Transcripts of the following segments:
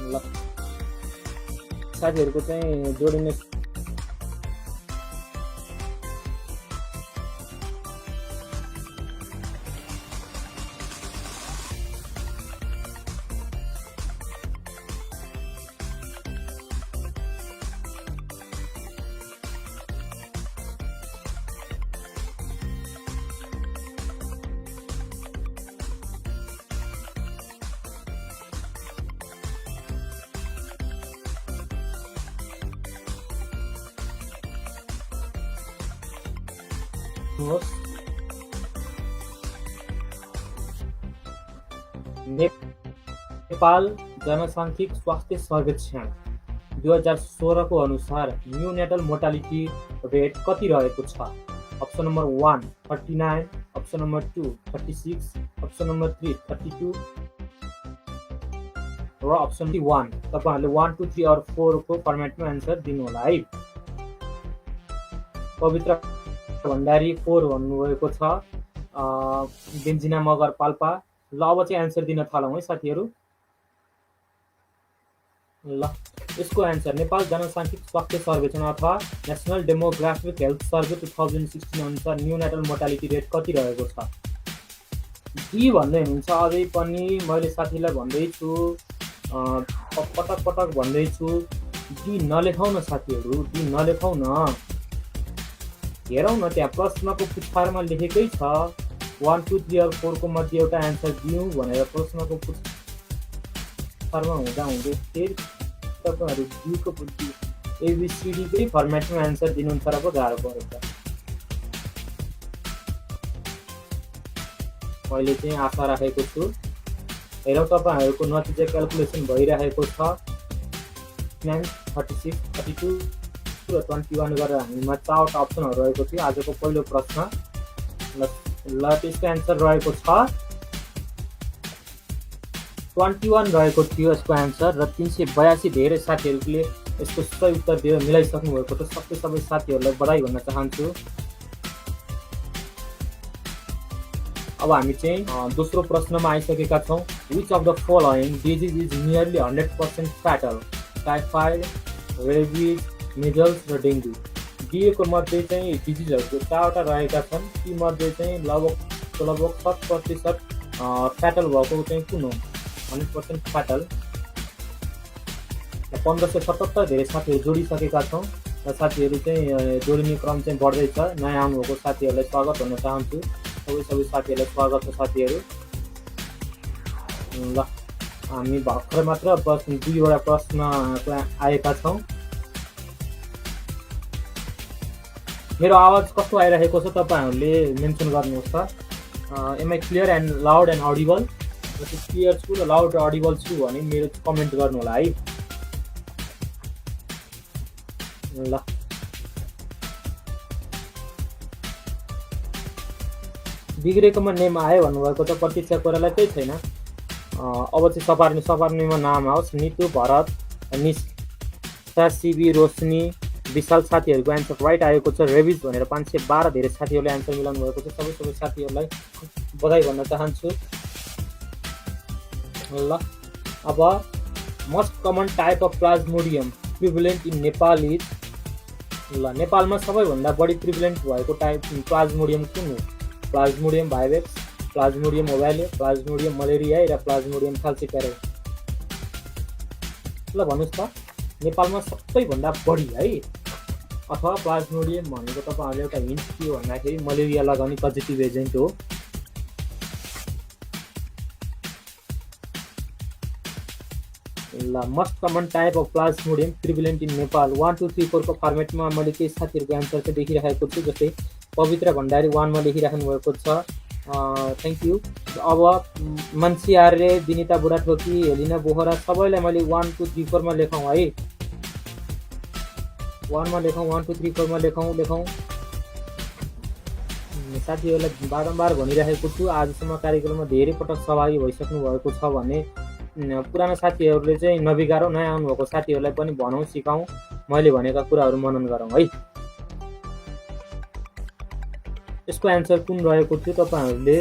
ल साथीहरुको चाहिँ जोडिने होस्। नेपाल जनसांख्यिक स्वास्थ्य सर्वेक्षण 2016 को अनुसार न्यूनेटल मोर्टालिटी रेट कति रहेको छ? Option number 1 39, option number 2 36, option number 3 32 र अप्सन 1। तपाईहरुले 1 2 3 और 4 को फर्मेटमा आन्सर दिनु होला है। पवित्र भण्डारी 4 भन्नुभएको छ। बेन्जिना मगर पाल्पा। ल अब चाहिँ आन्सर दिन थालौँ है साथीहरु। ल यसको आन्सर नेपाल जनसांख्यिक स्वास्थ्य सर्वेक्षण अथवा नेशनल डेमोग्राफिक हेल्थ सर्वे 2016 अनुसार न्यूनेटल मोर्टालिटी रेट कति रहेको छ? डी भन्दै हुनुहुन्छ। अझै पनि मैले साथीलाई भन्दै छु, पटक पटक भन्दै छु, डी नलेखाउ न साथीहरु, डी नलेखाउ न। हेरौँ न त्यहाँ प्रश्नको पुछारमा लेखेकै छ 1 2 3 और 4 को मध्ये एउटा आन्सर दिउँ भनेर प्रश्नको पुछारमा हुँदा हुँदै फेरि तपाईहरु डी को एबीसीडी कै फर्मेटमा आन्सर दिनुहुन्छ र पो गाह्रो परेछ। मैले चाहिँ आशा राखेको छु। हेरौँ तपाईहरुको नतिजा क्याल्कुलेसन भइरहेको छ। 9 36 32 र 21 गरेर हामीमा 4 अप्सनहरु रहेको थियो। आजको पहिलो प्रश्न ल त्यसको आन्सर रहेको छ 21 रहेको थियो यसको आन्सर र 382 धेरै साथीहरुले यसको सही उत्तर दिएर मिलाइसक्नु भएको छ। सबै साथीहरुलाई बधाई भन्न चाहन्छु। अब हामी चाहिँ दोस्रो प्रश्नमा आइसकेका छौं। Which of the following disease is nearly 100% fatal? Typhoid, rabies, measles र डेंगू। दिएको मध्ये चाहिँ डिजिजहरुको 4वटा रहेका छन्। ती मध्ये चाहिँ लगभग 7% फ्याटल भएको चाहिँ कुन हो? 100% फ्याटल। 1577 धेरै साथीहरु जोडिसकेका छौं र साथीहरु चाहिँ जोडिने क्रम चाहिँ बढ्दैछ। नयाँ आउनुभएको साथीहरुलाई स्वागत भन्न चाहन्छु। सबै साथीहरुलाई स्वागत छ साथीहरु। ल हामी भर्खर मात्र प्रश्न 2वटा प्रश्न आएका छौं। मेरो आवाज कस्तो आइरहेको छ तपाईहरुले मेन्सन गर्नुहोस् त। Am I clear and loud and audible? Clear छु र लाउड र अडिबल छु भने मेरो कमेन्ट गर्नु होला है। ल बिग्रेकोमा नेम आयो भन्नुभएको छ प्रतीक्षा कोइराला। त्यही छैन। अब चाहिँ सपार्नेमा नाम आओस्। नितु, भरत, निशा, सिबी, रोशनी, विशाल साथीहरुको आन्सर राइट आएको छ। रेबिज भनेर 512 धेरै साथीहरुले आन्सर मिलाउनु भएको छ। सबै साथीहरुलाई बधाई भन्न चाहन्छु। ल अब most common type of plasmodium prevalent in Nepal is. ल नेपालमा सबैभन्दा बढी प्रिभलेन्ट भएको टाइप प्लाज्मोडियम कुन हो? प्लाज्मोडियम भाइवेक्स, प्लाज्मोडियम ओभाले, प्लाज्मोडियम मलेरियाई र प्लाज्मोडियम फाल्सिपारेई। ल भन्नुस् त नेपालमा सबैभन्दा बढी है अथवा प्लाज्मोडियम भनेको तपाईहरुले एउटा हिन्ट के हो भन्दाखेरि मलेरिया लगाउने पजिटिभ एजेन्ट हो। ल most common type of plasmodium prevalent in Nepal 1 2 3 4 को फर्मेटमा मैले केही साथीहरुको आन्सर चाहिँ देखिरहेको छु। जस्तै पवित्र भण्डारी 1 मा लेखिराख्नु भएको छ। Thank you. अब मान्छे आर्य, विनिता बुढाथोकी, हेलिना बोहरा सबैलाई मैले 1 2 3 4 मा लेखौँ है। 1 मा लेखौँ, 1 2 3 4 मा लेखौँ। साथीहरुलाई बारम्बार भनिरहेको छु आजसम्म कार्यक्रममा धेरै पटक सहभागी भइसक्नु भएको छ भने पुराना साथीहरुले चाहिँ नबिगारौँ, नयाँ आउनुभएको साथीहरुलाई पनि भनौँ, सिकाउँ, मैले भनेका कुराहरु मनन गरौँ है। यसको आन्सर कुन रहेको थियो? तपाईहरुले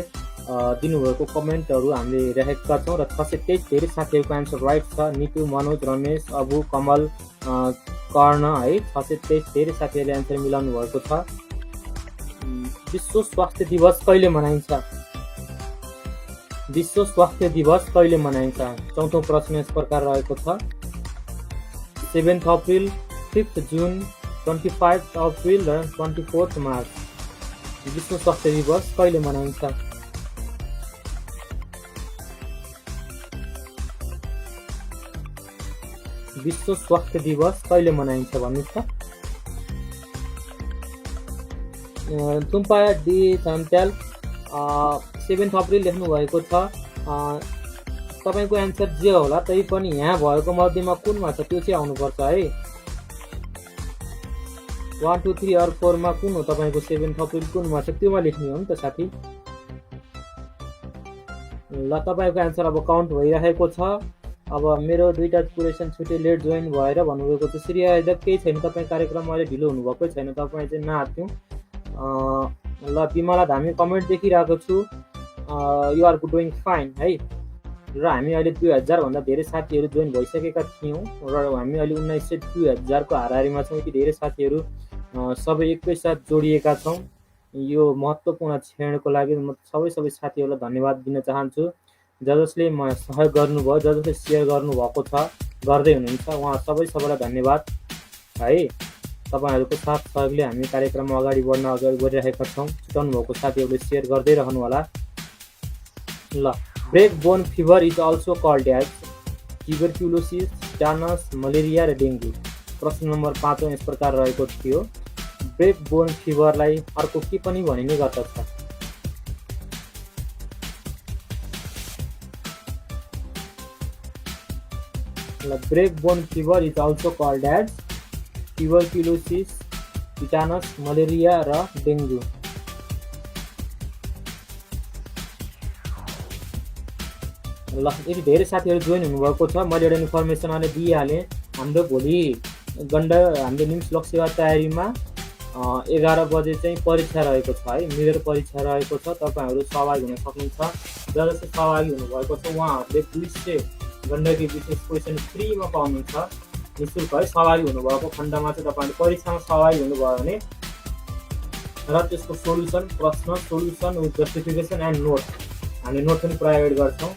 दिनुभएको कमेन्टहरू हामीले हेरिरहेका छौँ र 623 धेरै साथीहरूको एन्सर राइट छ। नितु, मनोज, रमेश, अबु, कमल, कर्ण है 623 धेरै साथीहरूले एन्सर मिलाउनु भएको छ। विश्व स्वास्थ्य दिवस कहिले मनाइन्छ? विश्व स्वास्थ्य दिवस कहिले मनाइन्छ? चौथो प्रश्न यस प्रकार रहेको छ। 7 अप्रिल, 5 जुन, 25 अप्रिल र 24 मार्च। विश्व स्वास्थ्य दिवस कहिले मनाइन्छ? विश्व स्वास्थ्य दिवस कहिले मनाइन्छ भन्नुहोस् त। तुम्पा डी चन्त्याल 7 अप्रिल लेख्नु भएको छ। तपाईँको एन्सर जे होला तै पनि यहाँ भएको मध्येमा कुनमा छ त्यो चाहिँ आउनुपर्छ है। 1 2 3 और 4 मा कुन हो तपाईँको? 7 अप्रिल कुनमा छ त्योमा लेख्ने हो नि त साथी। ल तपाईँको एन्सर अब काउन्ट भइरहेको छ। अब मेरो दुईटा क्वेसन छुटे लेट जोइन भएर भन्नुभएको छ। श्री आयोजक केही छैन, तपाईँ कार्यक्रममा अहिले ढिलो हुनुभएकै छैन, तपाईँ चाहिँ नआत्नु। ल विमला धामी कमेन्ट देखिरहेको छु, यु आर डुइङ फाइन है। र हामी अहिले 2000 भन्दा धेरै साथीहरू जोइन भइसकेका थियौँ र हामी अहिले 1900 2000 को हाराहारीमा छौँ। यति धेरै साथीहरू सबै एकैसाथ जोडिएका छौँ। यो महत्त्वपूर्ण क्षणको लागि म सबै साथीहरूलाई धन्यवाद दिन चाहन्छु। जसले सहयोग गर्नुभयो, जसले सेयर गर्नुभएको छ, गर्दै हुनुहुन्छ, उहाँ सबैलाई धन्यवाद है। तपाईँहरूको साथ सहयोगले हामी कार्यक्रममा अगाडि बढिरहेका छौँ। छुटाउनु भएको साथीहरूले सेयर गर्दै रहनु होला। ल break bone fever is also called as tuberculosis, tetanus, malaria र डेङ्गु। प्रश्न नम्बर 5 यस प्रकार रहेको थियो। ब्रेक बोन फिभरलाई अर्को के पनि भनिने गर्दछ? Break bone fever is also called as tuberculosis, tetanus, malaria र डेङ्गु। ल यदि धेरै साथीहरू जोइन हुनुभएको छ, मैले एउटा इन्फर्मेसन अहिले दिइहालेँ। हाम्रो भोलि हाम्रो निम्स लोक सेवा तयारीमा 11 बजे चाहिँ परीक्षा रहेको छ है, मिरर परीक्षा रहेको छ। तपाईँहरू सहभागी हुन सक्नुहुन्छ। जसले सहभागी हुनुभएको छ उहाँहरूले 200 गण्डकी विशेष क्वेसन फ्रीमा पाउनुहुन्छ निःशुल्क है। सहभागी हुनुभएको खण्डमा चाहिँ तपाईँले परीक्षामा सहभागी हुनुभयो भने र त्यसको सोल्युसन, प्रश्न solution with justification and note, हामीले नोट पनि प्रोभाइड गर्छौँ,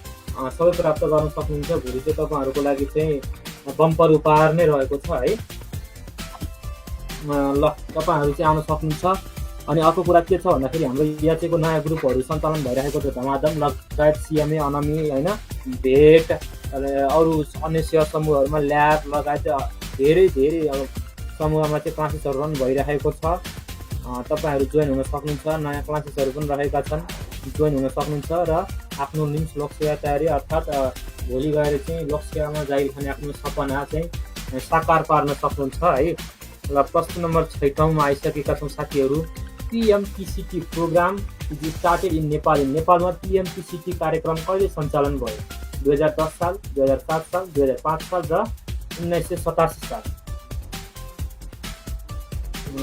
सबै प्राप्त गर्न सक्नुहुन्छ। भोलि चाहिँ तपाईँहरूको लागि चाहिँ बम्पर उपहार नै रहेको छ है। ल तपाईँहरू चाहिँ आउन सक्नुहुन्छ। अनि अर्को कुरा के छ भन्दाखेरि हाम्रो याचेको नयाँ ग्रुपहरू सञ्चालन भइरहेको छ धमाधम, लगायत सिएमए, अनमी होइन, भेट, अरू अन्य सेवा समूहहरूमा ल्याब लगायत धेरै अब समूहमा चाहिँ क्लासेसहरू रन भइरहेको छ। तपाईँहरू जोइन हुन सक्नुहुन्छ। नयाँ क्लासेसहरू पनि रहेका छन्, जोइन हुन सक्नुहुन्छ र आफ्नो निम्स लोक सेवा तयारी अर्थात् भोलि गएर चाहिँ लोक सेवामा जागिर खाने आफ्नो सपना चाहिँ साकार पार्न सक्नुहुन्छ है। ल प्रश्न नम्बर 6 मा आइसकेका छौँ साथीहरू। PMTCT program is started in Nepal. नेपालमा पिएमटिसिटी कार्यक्रम कहिले सञ्चालन भयो? 2010 साल, 2007 साल, 2005 साल र 1987 साल।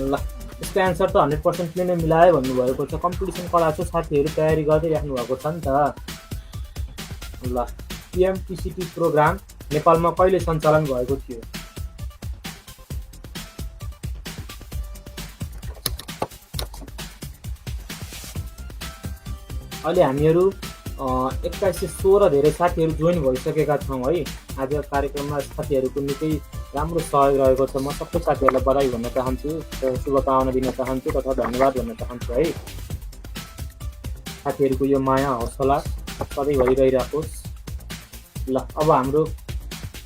ल यसको एन्सर त 100% नै मिलायो भन्नुभएको छ। कम्पिटिसन कडा छ, साथीहरू तयारी गर्दै राख्नु भएको छ नि त। ल पिएमटिसिटी प्रोग्राम नेपालमा कहिले सञ्चालन भएको थियो? अहिले हामीहरू 2116 धेरै साथीहरू जोइन भइसकेका छौँ है। आज कार्यक्रममा साथीहरूको निकै राम्रो सहयोग रहेको छ। म सबै साथीहरूलाई बधाई भन्न चाहन्छु, शुभकामना दिन चाहन्छु तथा धन्यवाद भन्न चाहन्छु है। साथीहरूको यो माया हौसला सधैँ भइरहिराकोस्। ल अब हाम्रो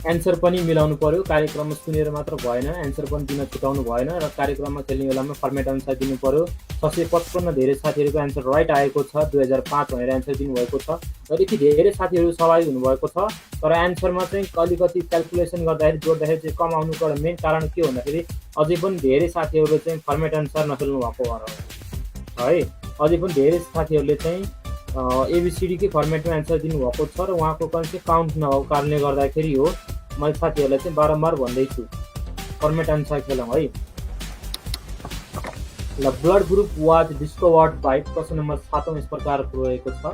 एन्सर पनि मिलाउनु पर्यो। कार्यक्रममा सुनेर मात्र भएन, एन्सर पनि दिन छुटाउनु भएन र कार्यक्रममा खेल्ने बेलामा फर्मेट अनुसार दिनु पर्यो। 655 धेरै साथीहरूको एन्सर राइट आएको छ। 2005 भनेर एन्सर दिनुभएको छ र यति धेरै साथीहरू सहभागी हुनुभएको छ। तर एन्सरमा चाहिँ अलिकति क्यालकुलेसन गर्दाखेरि जोड्दाखेरि चाहिँ कम आउनुको एउटा मेन कारण के भन्दाखेरि अझै पनि धेरै साथीहरूले चाहिँ फर्मेट अनुसार नखेल्नु भएको भएर है। अझै पनि धेरै साथीहरूले चाहिँ एबिसिडीकै फर्मेटमा एन्सर दिनुभएको छ र उहाँको पनि चाहिँ काउन्ट नभएको कारणले गर्दाखेरि हो। मैले साथीहरूलाई चाहिँ बारम्बार भन्दैछु फर्मेट अनुसार खेलौँ है। ल blood group was discovered by. प्रश्न नम्बर 7 यस प्रकारको रहेको छ।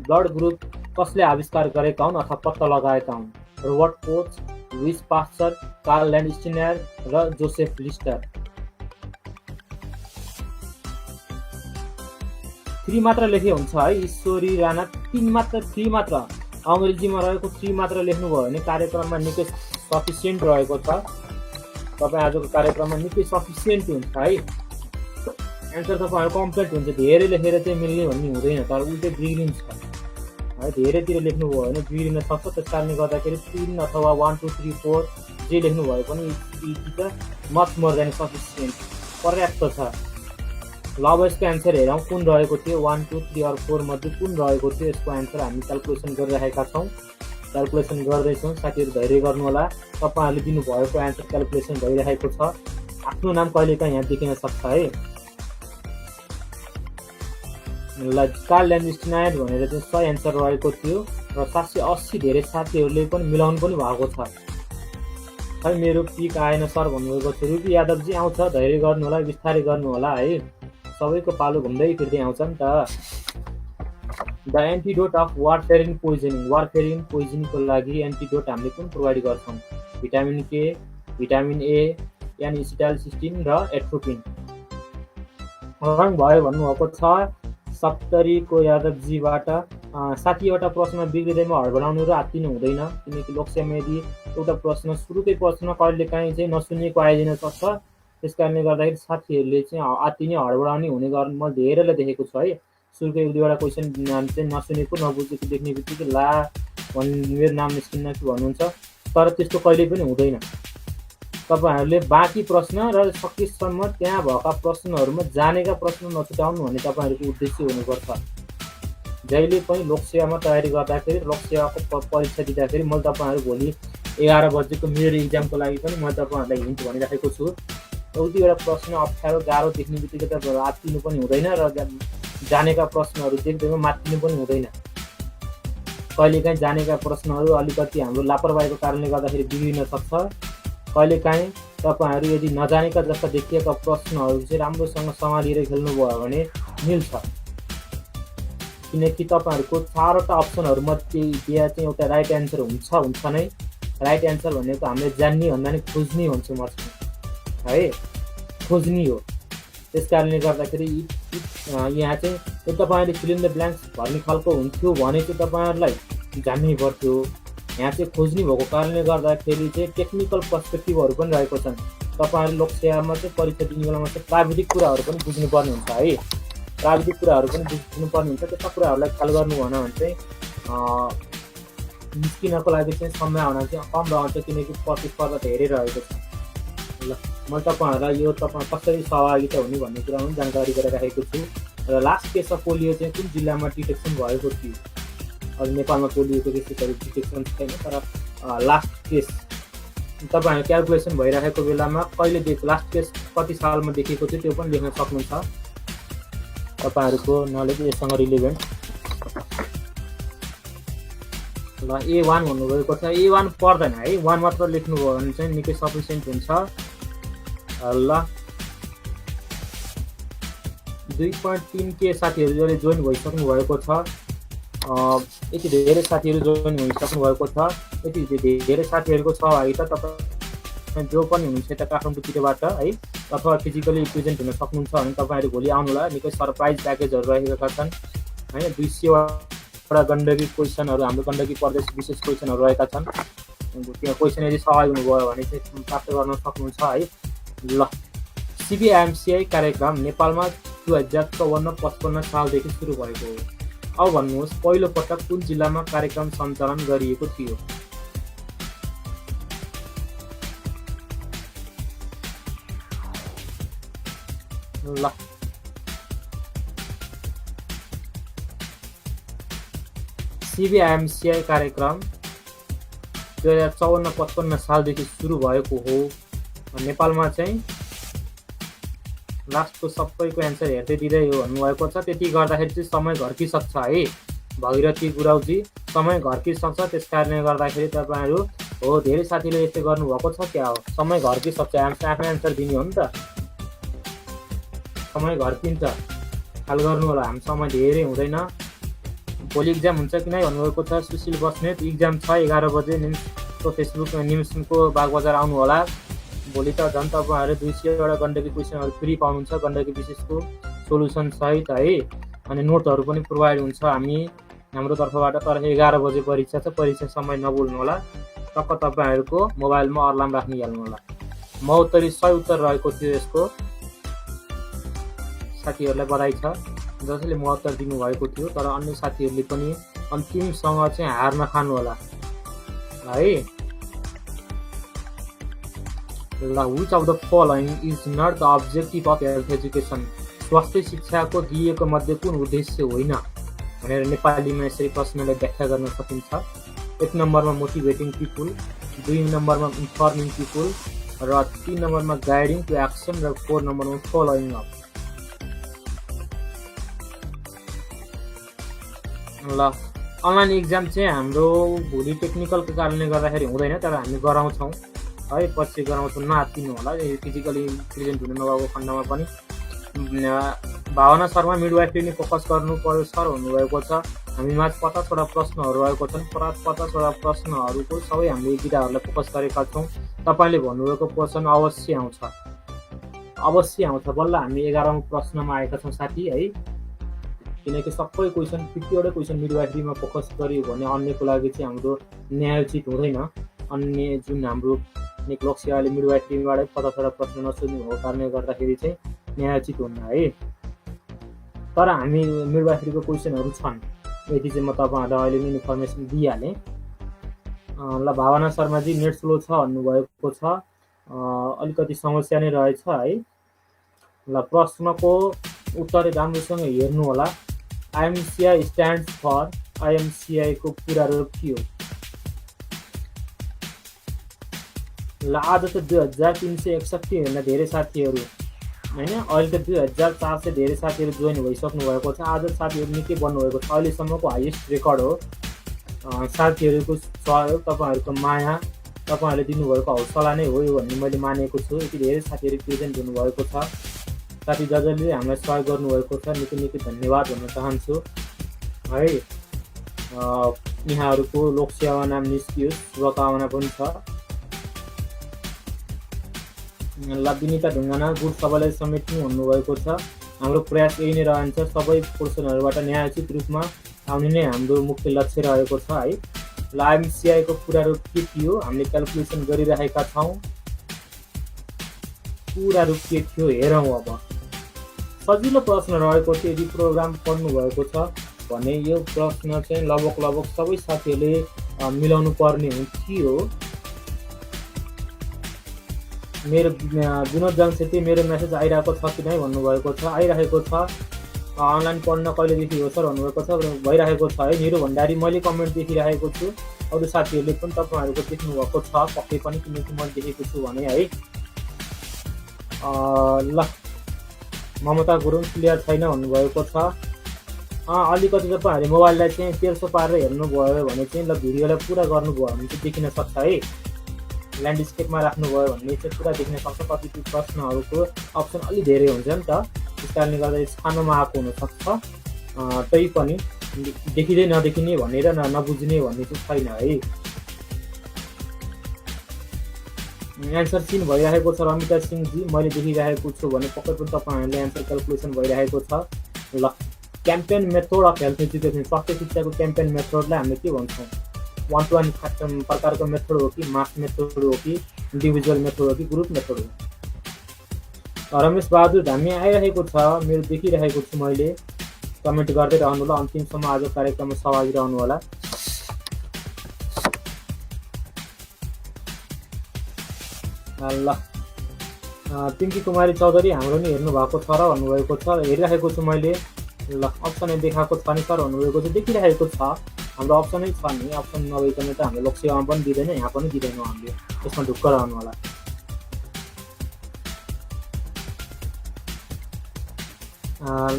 ब्लड ग्रुप कसले आविष्कार गरेका हुन् अथवा पत्ता लगाएका हुन्? Robert Koch, Louis Pasteur, Karl Landsteiner र जोसेफ लिस्टर। 3 मात्र लेखे हुन्छ है। ईश्वरी राणा 3 मात्र अङ्ग्रेजीमा रहेको 3 मात्र लेख्नुभयो भने कार्यक्रममा निकै सफिसियन्ट रहेको छ। तपाईँ आजको कार्यक्रममा निकै सफिसियन्ट हुन्छ है। एन्सर तपाईँहरू कम्प्लिट हुन्छ। धेरै लेखेर चाहिँ मिल्ने भन्ने हुँदैन, तर उल्टै बिग्रिन्छ है। धेरैतिर लेख्नुभयो भने बिग्रिन सक्छ। त्यस कारणले गर्दाखेरि 3 अथवा 1 2 3 4 जे लेख्नुभयो पनि मच मोर देन सफिसियन्ट, पर्याप्त छ। ल अब यसको एन्सर हेरौँ कुन रहेको थियो। 1 2 3 और 4 मध्ये कुन रहेको थियो यसको एन्सर हामी क्यालकुलेसन गरिरहेका छौँ। क्यालकुलेसन गर्दैछौँ। साथीहरू धैर्य गर्नु होला। तपाईँहरूले दिनुभएको एन्सर क्यालकुलेसन भइरहेको छ। आफ्नो नाम कहिलेकाहीँ यहाँ देखिन सक्छ है। ल कार्ल ल्यान्डस्टाइन भनेर चाहिँ सही एन्सर रहेको थियो र 780 धेरै साथीहरूले पनि मिलाउनु पनि भएको छ। खै मेरो पिक आएन सर भन्नुभएको थियो। रुपी यादवजी आउँछ, धैर्य गर्नु होला, बिस्तारै गर्नु होला है। सबैको पालो घुम्दै फिर्दै आउँछ नि त। The antidote of warfarin poisoning. Warfarin पोइजनिङको लागि एन्टिडोट हामीले कुन प्रोभाइड गर्छौँ? भिटामिन के, भिटामिन ए, एसिटाइलसिस्टिन र एट्रोपिन। रङ भयो भन्नुभएको छ 70को यादवजीबाट। 60वटा प्रश्न बिग्रिँदैमा हडबडाउनु र आत्तिनु हुँदैन, किनकि लोकसेवामा यदि एउटा प्रश्न सुरुकै प्रश्न कहिलेकाहीँ चाहिँ नसुनिएको आइदिन सक्छ। त्यस कारणले गर्दाखेरि साथीहरूले चाहिँ आत्तिने हडबडाउने हुने गर्नु मैले धेरैलाई देखेको छु है। सुरुकै 1-2वटा क्वेसन चाहिँ नसुनेको नबुझेको देख्ने बित्तिकै ला मेरो नाम निस्किन्न कि भन्नुहुन्छ, तर त्यस्तो कहिल्यै पनि हुँदैन। तपाईँहरूले बाँकी प्रश्न र सकेसम्म त्यहाँ भएका प्रश्नहरूमा जानेका प्रश्न नछुटाउनु भन्ने तपाईँहरूको उद्देश्य हुनुपर्छ। जहिले पनि लोकसेवामा तयारी गर्दाखेरि, लोकसेवाको परीक्षा दिँदाखेरि मैले तपाईँहरू भोलि 11 बजेको मेरो इक्जामको लागि पनि मैले तपाईँहरूलाई हिन्ट भनिराखेको छु। एउटा प्रश्न अप्ठ्यारो गाह्रो देख्ने बित्तिकै तपाईँहरू आत्तिनु पनि हुँदैन र जानेका प्रश्नहरू देख्दैमा मात्तिनु पनि हुँदैन। कहिलेकाहीँ जानेका प्रश्नहरू अलिकति हाम्रो लापरवाहीको कारणले गर्दाखेरि बिग्रिन सक्छ। कहिलेकाहीँ तपाईँहरू यदि नजानेका जस्ता देखिएका प्रश्नहरू चाहिँ राम्रोसँग सम्हालेर खेल्नुभयो भने मिल्छ। किनकि तपाईँहरूको 4वटा अप्सनहरूमध्ये त्यहाँ चाहिँ एउटा राइट एन्सर हुन्छ नै। राइट एन्सर भनेको हामीले जान्ने भन्दा नि खोज्ने भन्छु म है, खोज्ने हो। त्यस कारणले गर्दाखेरि यहाँ चाहिँ तपाईँहरूले फिल इन द ब्ल्याङ्क्स भर्ने खालको हुन्थ्यो भने चाहिँ तपाईँहरूलाई जान्नै पर्थ्यो। यहाँ चाहिँ खोज्ने भएको कारणले गर्दाखेरि चाहिँ टेक्निकल पर्सपेक्टिभहरू पनि रहेको छन्। तपाईँहरू लोकसेवामा चाहिँ परीक्षा दिने बेलामा चाहिँ प्राविधिक कुराहरू पनि बुझ्नुपर्ने हुन्छ है। प्राविधिक कुराहरू पनि बुझ्नुपर्ने हुन्छ। त्यस्ता कुराहरूलाई ख्याल गर्नु भएन भने चाहिँ निस्किनको लागि चाहिँ सम्भावना चाहिँ कम रहन्छ, किनकि प्रतिस्पर्धा धेरै रहेको छ। ल मैले तपाईँहरूलाई यो तपाईँ कसरी सहभागिता हुने भन्ने कुरा पनि जानकारी गराइराखेको छु। र लास्ट केस अफ पोलियो चाहिँ कुन जिल्लामा डिटेक्सन भएको थियो? अहिले नेपालमा पोलियोको केसहरू डिटेक्सन छैन, तर लास्ट केस तपाईँहरू क्यालकुलेसन भइरहेको बेलामा कहिले लास्ट केस कति सालमा देखेको थियो त्यो पनि लेख्न सक्नुहुन्छ। तपाईँहरूको नलेज यससँग रिलेभेन्ट। ल A1 भन्नुभएको छ। A1 पर्दैन है, 1 मात्र लेख्नुभयो भने चाहिँ निकै सफिसियन्ट हुन्छ। ल 2.3 के साथीहरू जसले जोइन भइसक्नु भएको छ। यति धेरै साथीहरू जोइन भइसक्नु भएको छ। यति धेरै साथीहरूको सहभागिता तपाईँ जो पनि हुनुहुन्छ यता काठमाडौँतिरबाट है, अथवा फिजिकली प्रेजेन्ट हुन सक्नुहुन्छ भने तपाईँहरू भोलि आउनुहोला। निकै सरप्राइज प्याकेजहरू रहेका छन् होइन। 200वटा गण्डकी क्वेसनहरू, हाम्रो गण्डकी प्रदेश विशेष क्वेसनहरू रहेका छन्। त्यो क्वेसन यदि सहयोग हुनुभयो भने चाहिँ प्राप्त गर्न सक्नुहुन्छ है। ल सिबिआइएमसिआई कार्यक्रम नेपालमा 2054-55 सालदेखि सुरु भएको हो। अब भन्नुहोस् पहिलो पटक कुन जिल्लामा कार्यक्रम सञ्चालन गरिएको थियो? ल सिबिआइएमसिआई कार्यक्रम 2054-55 सालदेखि सुरु भएको हो। नेपालमा चाहिँ लास्टको सबैको एन्सर हेर्दै दिँदै हो भन्नुभएको छ। त्यति गर्दाखेरि चाहिँ समय घर्किसक्छ है भगीरथी गुराउजी, समय घर्किसक्छ। त्यस कारणले गर्दाखेरि तपाईँहरू हो धेरै साथीले यस्तो गर्नुभएको छ क्या हो, समय घर्किसक्छ। आफ्नो एन्सर दिने हो नि त, समय घर्किन्छ। ख्याल गर्नु होला, हाम्रो समय धेरै हुँदैन। भोलि इक्जाम हुन्छ कि नै भन्नुभएको छ सुशील बस्नेत। इक्जाम छ 11 बजे। निम्सको फेसबुक निम्सको बागबजार आउनु होला। भोलि त झन् तपाईँहरू 200वटा गण्डकी क्वेसनहरू फ्री पाउनुहुन्छ गण्डकी विशेषको सोल्युसन सहित है। अनि नोटहरू पनि प्रोभाइड हुन्छ हाम्रो तर्फबाट। तर 11 बजे परीक्षा छ। परीक्षा समय नभुल्नु होला। टक्क तपाईँहरूको मोबाइलमा अलार्म राख्नु होला। 72 उत्तर रहेको थियो यसको। साथीहरूलाई बधाई छ जसले 72 दिनुभएको थियो। तर अन्य साथीहरूले पनि अन्तिमसँग चाहिँ हार नखानु होला है। ल which of the following is not the objective of health education? स्वास्थ्य शिक्षाको दिएको मध्ये कुन उद्देश्य होइन भनेर नेपालीमा यसरी प्रश्नलाई व्याख्या गर्न सकिन्छ। 1 नम्बरमा मोटिभेटिङ पिपुल, 2 नम्बरमा इन्फर्मिङ पिपुल र 3 नम्बरमा गाइडिङ टु एक्सन र 4 नम्बरमा फलोइङ अप। ल अनलाइन इक्जाम चाहिँ हाम्रो भोलि टेक्निकलको कारणले गर्दाखेरि हुँदैन। तर हामी गराउँछौँ है। पछि गराउँछौँ नआत्तिनु होला। फिजिकली प्रेजेन्ट हुनु नभएको खण्डमा पनि। भावना शर्मा मिडवाइफरी नै फोकस गर्नु पर्यो सर भन्नुभएको छ। हामीमा 50वटा प्रश्नहरू रहेको छन्। 50वटा प्रश्नहरूको सबै हामीले विधाहरूलाई फोकस गरेका छौँ। तपाईँले भन्नुभएको क्वेसन अवश्य आउँछ। बल्ल हामी 11औं प्रश्नमा आएका छौँ साथी है। किनकि सबै क्वेसन 50वटा क्वेसन मिडवाइफरीमा फोकस गरियो भने अन्यको लागि चाहिँ हाम्रो न्यायोचित हुँदैन। अन्य जुन हाम्रो लोक सेवाले मिडवाइफरीबाटै 50वटा प्रश्न नसोध्नु भएको कारणले गर्दाखेरि चाहिँ न्यायोचित हुन्न है। तर हामी मिडवाइफरीको क्वेसनहरू छन्। यति चाहिँ म तपाईँहरूलाई अहिले नै इन्फर्मेसन दिइहालेँ। ल भावना शर्माजी नेट स्लो छ भन्नुभएको छ। अलिकति समस्या नै रहेछ है। ल प्रश्नको उत्तर राम्रोसँग हेर्नु होला। आइएमसिआई स्ट्यान्ड्स फर आइएमसिआईको पुरा रूप के हो? ल आज त 2361 भन्दा धेरै साथीहरू होइन। अहिले त 2400 धेरै साथीहरू जोइन भइसक्नु भएको छ। आज साथीहरू निकै बढ्नुभएको छ। अहिलेसम्मको हाइएस्ट रेकर्ड हो। साथीहरूको सहयोग, तपाईँहरूको माया, तपाईँहरूले दिनुभएको हौसला नै हो यो भन्ने मैले मानेको छु। यति धेरै साथीहरू प्रेजेन्ट हुनुभएको छ। साथी जसले हामीलाई सहयोग गर्नुभएको छ निकै धन्यवाद भन्न चाहन्छु है। यहाँहरूको लोकसेवा नाम निस्कियोस् शुभकामना पनि छ। ल विनिता ढुङ्गाना गुड सबैलाई समेट्नु भन्नुभएको छ। हाम्रो प्रयास यही नै रहन्छ। सबै पोर्सनहरूबाट न्यायोचित रूपमा आउने नै हाम्रो मुख्य लक्ष्य रहेको छ है। ल आइएमसिआईको पुरा रूप के थियो हामीले क्यालकुलेसन गरिरहेका छौँ। पुरा रूप के थियो हेरौँ। अब सजिलो प्रश्न रहेको थियो। यदि प्रोग्राम पढ्नु भएको छ भने यो प्रश्न चाहिँ लगभग सबै साथीहरूले मिलाउनु पर्ने थियो। मेरो विनोद जङसेती मेरो मेसेज आइरहेको छ कि नै भन्नुभएको छ। आइरहेको छ। अनलाइन पढ्न कहिलेदेखि हो सर भन्नुभएको छ। भइरहेको छ है। निरु भण्डारी मैले कमेन्ट देखिरहेको छु। अरू साथीहरूले पनि तपाईँहरूको देख्नुभएको छ पक्कै पनि किनकि मैले देखेको छु भने है। ल ममता गुरुङ क्लियर छैन भन्नुभएको छ। अलिकति तपाईँहरूले मोबाइललाई चाहिँ तेर्सो पारेर हेर्नुभयो भने चाहिँ ल भिडियोलाई पुरा गर्नुभयो भने चाहिँ देखिन सक्छ है। ल्यान्डस्केपमा राख्नुभयो भने चाहिँ पुरा देखिन सक्छ। कति प्रश्नहरूको अप्सन अलि धेरै हुन्छ नि त। त्यस कारणले गर्दा छानोमा आएको हुनसक्छ। तै पनि देखिँदै नदेखिने भनेर नबुझ्ने भन्ने चाहिँ छैन है। एन्सर सिन भइरहेको छ रमिता सिंहजी। मैले देखिरहेको छु भने पक्कै पनि तपाईँहरूले एन्सर क्यालकुलेसन भइरहेको छ। ल campaign method of health education स्वास्थ्य शिक्षाको क्याम्पेन मेथडलाई हामीले के भन्छौँ? 1-to-1 प्रकारको मेथड हो कि मास मेथड हो कि इन्डिभिजुअल मेथड हो कि ग्रुप मेथड हो? रमेश बहादुर धामी आइरहेको छ। मेरो देखिरहेको छु मैले। कमेन्ट गर्दै रहनु होला। अन्तिमसम्म आज कार्यक्रममा सहभागी रहनु होला। ल पिङ्की कुमारी चौधरी हाम्रो नि हेर्नु भएको छ र भन्नुभएको छ। हेरिरहेको छु मैले। ल अप्सनै देखाएको छ नि सर भन्नुभएको छ। देखिरहेको छ। हाम्रो अप्सनै छ नि। अप्सन नभइकन त हाम्रो लोकसेवामा पनि दिँदैन यहाँ पनि दिँदैनौँ हामीले। त्यसमा ढुक्क रहनु होला।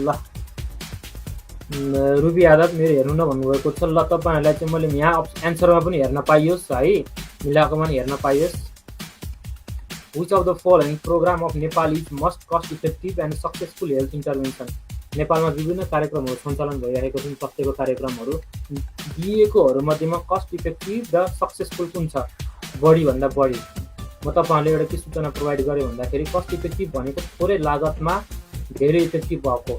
ल रुबी यादव मेरो हेर्नु न भन्नुभएको छ। ल तपाईँहरूलाई चाहिँ मैले यहाँ एन्सरमा पनि हेर्न पाइयोस् है। मिलाएकोमा पनि हेर्न पाइयोस्। Which of the following program of Nepal is most cost effective and successful health intervention? नेपालमा विभिन्न कार्यक्रमहरू सञ्चालन भइरहेको छन्। स्वास्थ्यको कार्यक्रमहरू दिएकोहरू मध्येमा कस्ट इफेक्टिभ र सक्सेसफुल कुन छ बढीभन्दा बढी? म तपाईँहरूले एउटा के सूचना प्रोभाइड गरेँ भन्दाखेरि कस्ट इफेक्टिभ भनेको थोरै लागतमा धेरै इफेक्टिभ भएको।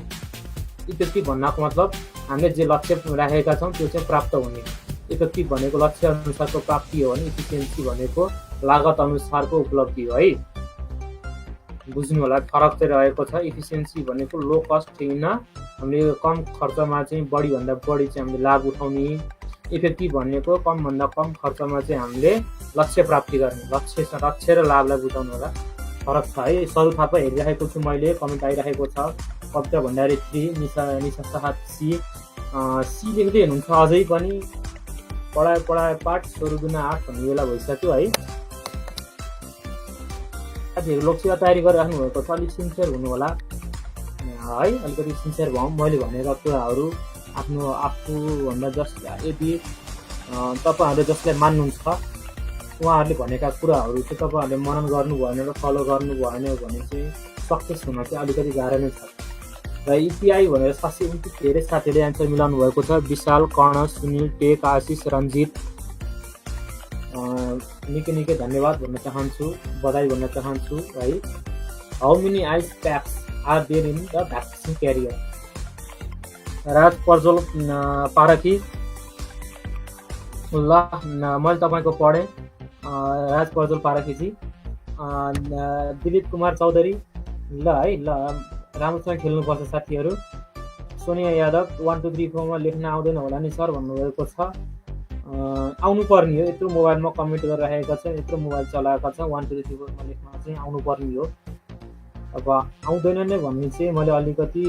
इफेक्टिभ भन्नको मतलब हामीले जे लक्ष्य राखेका छौँ त्यो चाहिँ प्राप्त हुने। इफेक्टिभ भनेको लक्ष्य अनुसारको प्राप्ति हो भने इफिसियन्सी भनेको लागत अनुसारको उपलब्धि हो है। बुझ्नु होला, फरक चाहिँ रहेको छ। इफिसियन्सी भनेको लो कस्ट होइन, हामीले कम खर्चमा चाहिँ बढीभन्दा बढी चाहिँ हामीले लाभ उठाउने। इफेक्टिभ भनेको कमभन्दा कम खर्चमा चाहिँ हामीले लक्ष्य प्राप्ति गर्ने। लक्ष्य र लाभलाई बुझाउनु होला, फरक छ है। सरू थापा हेरिरहेको छु मैले, कमेन्ट आइरहेको छ। कविता भण्डारी 3, निशा साहब सी लेख्दै हुनुहुन्छ अझै पनि। पढाए पाठ 16×8 भन्ने बेला भइसक्यो है। साथीहरू लोकसेवा तयारी गरिराख्नु भएको छ, अलिक सिन्सियर हुनु होला है। अलिकति सिन्सियर भयौँ। मैले भनेका कुराहरू आफूभन्दा यदि तपाईँहरूले जसलाई मान्नुहुन्छ उहाँहरूले भनेका कुराहरू चाहिँ तपाईँहरूले मनन गर्नु भएन र फलो गर्नु भएन भने चाहिँ सक्सेस हुन चाहिँ अलिकति गाह्रो नै छ। र इपिआई भनेर 729 धेरै साथीहरूले एन्सर मिलाउनु भएको छ। विशाल, कर्ण, सुनिल, टेक, आशिष, रञ्जित, निकै धन्यवाद भन्न चाहन्छु, बधाई भन्न चाहन्छु है। How many ice packs are there in the vaccine carrier? Raj Parjol Parakhi, ल मैले तपाईँको पढेँ राज पर्जोल पारखीजी। दिलीप कुमार चौधरी, ल है, ल राम्रोसँग खेल्नुपर्छ साथीहरू। सोनिया यादव 1 2 3 4 मा लेख्न आउँदैन होला नि सर भन्नुभएको छ। आउनु पर्ने हो, यत्रो मोबाइलमा कमेन्ट गरिरहेका छ, यत्रो मोबाइल चलाएका छ, 1 2 3 4 मा लेख्न चाहिँ आउनु पर्ने हो। अब आउँदैन नै भन्ने चाहिँ मैले अलिकति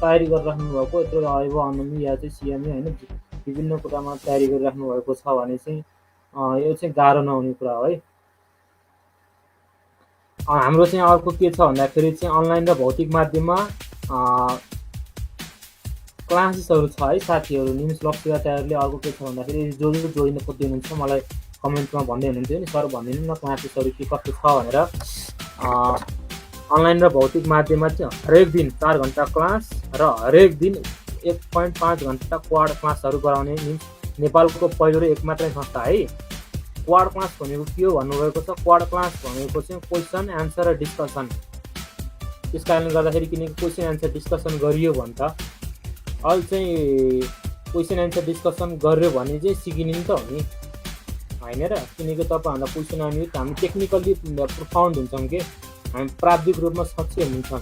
तयारी गरिराख्नु भएको, यत्रो अब अनमी या चाहिँ सिएमए होइन विभिन्न कुरामा तयारी गरिराख्नु भएको छ भने चाहिँ यो चाहिँ गाह्रो नहुने कुरा हो है। हाम्रो चाहिँ अर्को के छ भन्दाखेरि चाहिँ अनलाइन र भौतिक माध्यममा क्लासेसहरू छ है साथीहरू। निम्स लक्ष्य तयारीले अर्को के छ भन्दाखेरि जो जोइन खोज्दै हुनुहुन्छ मलाई कमेन्टमा भन्दै हुनुहुन्थ्यो नि सर भनिदिनु न क्लासेसहरू के कस्तो छ भनेर। अनलाइन र भौतिक माध्यममा चाहिँ हरेक दिन 4 घन्टा क्लास र हरेक दिन 1.5 घन्टा क्वाड क्लासहरू गराउने निम्स नेपालको पहिलो र एक मात्रै संस्था है। क्वाड क्लास भनेको के हो भन्नुभएको छ। क्वाड क्लास भनेको चाहिँ क्वेसन एन्सर र डिस्कसन। त्यस कारणले गर्दाखेरि किनकि क्वेसन एन्सर डिस्कसन गरियो भने त अहिले चाहिँ क्वेसन एन्सर डिस्कसन गर्यो भने चाहिँ सिकिने नि त हो नि होइन र। किनकि तपाईँहरूलाई क्वेसन आउने हामी टेक्निकल्ली प्रोफाउन्ड हुन्छौँ कि हामी प्राविधिक रूपमा सक्षम हुन्छौँ।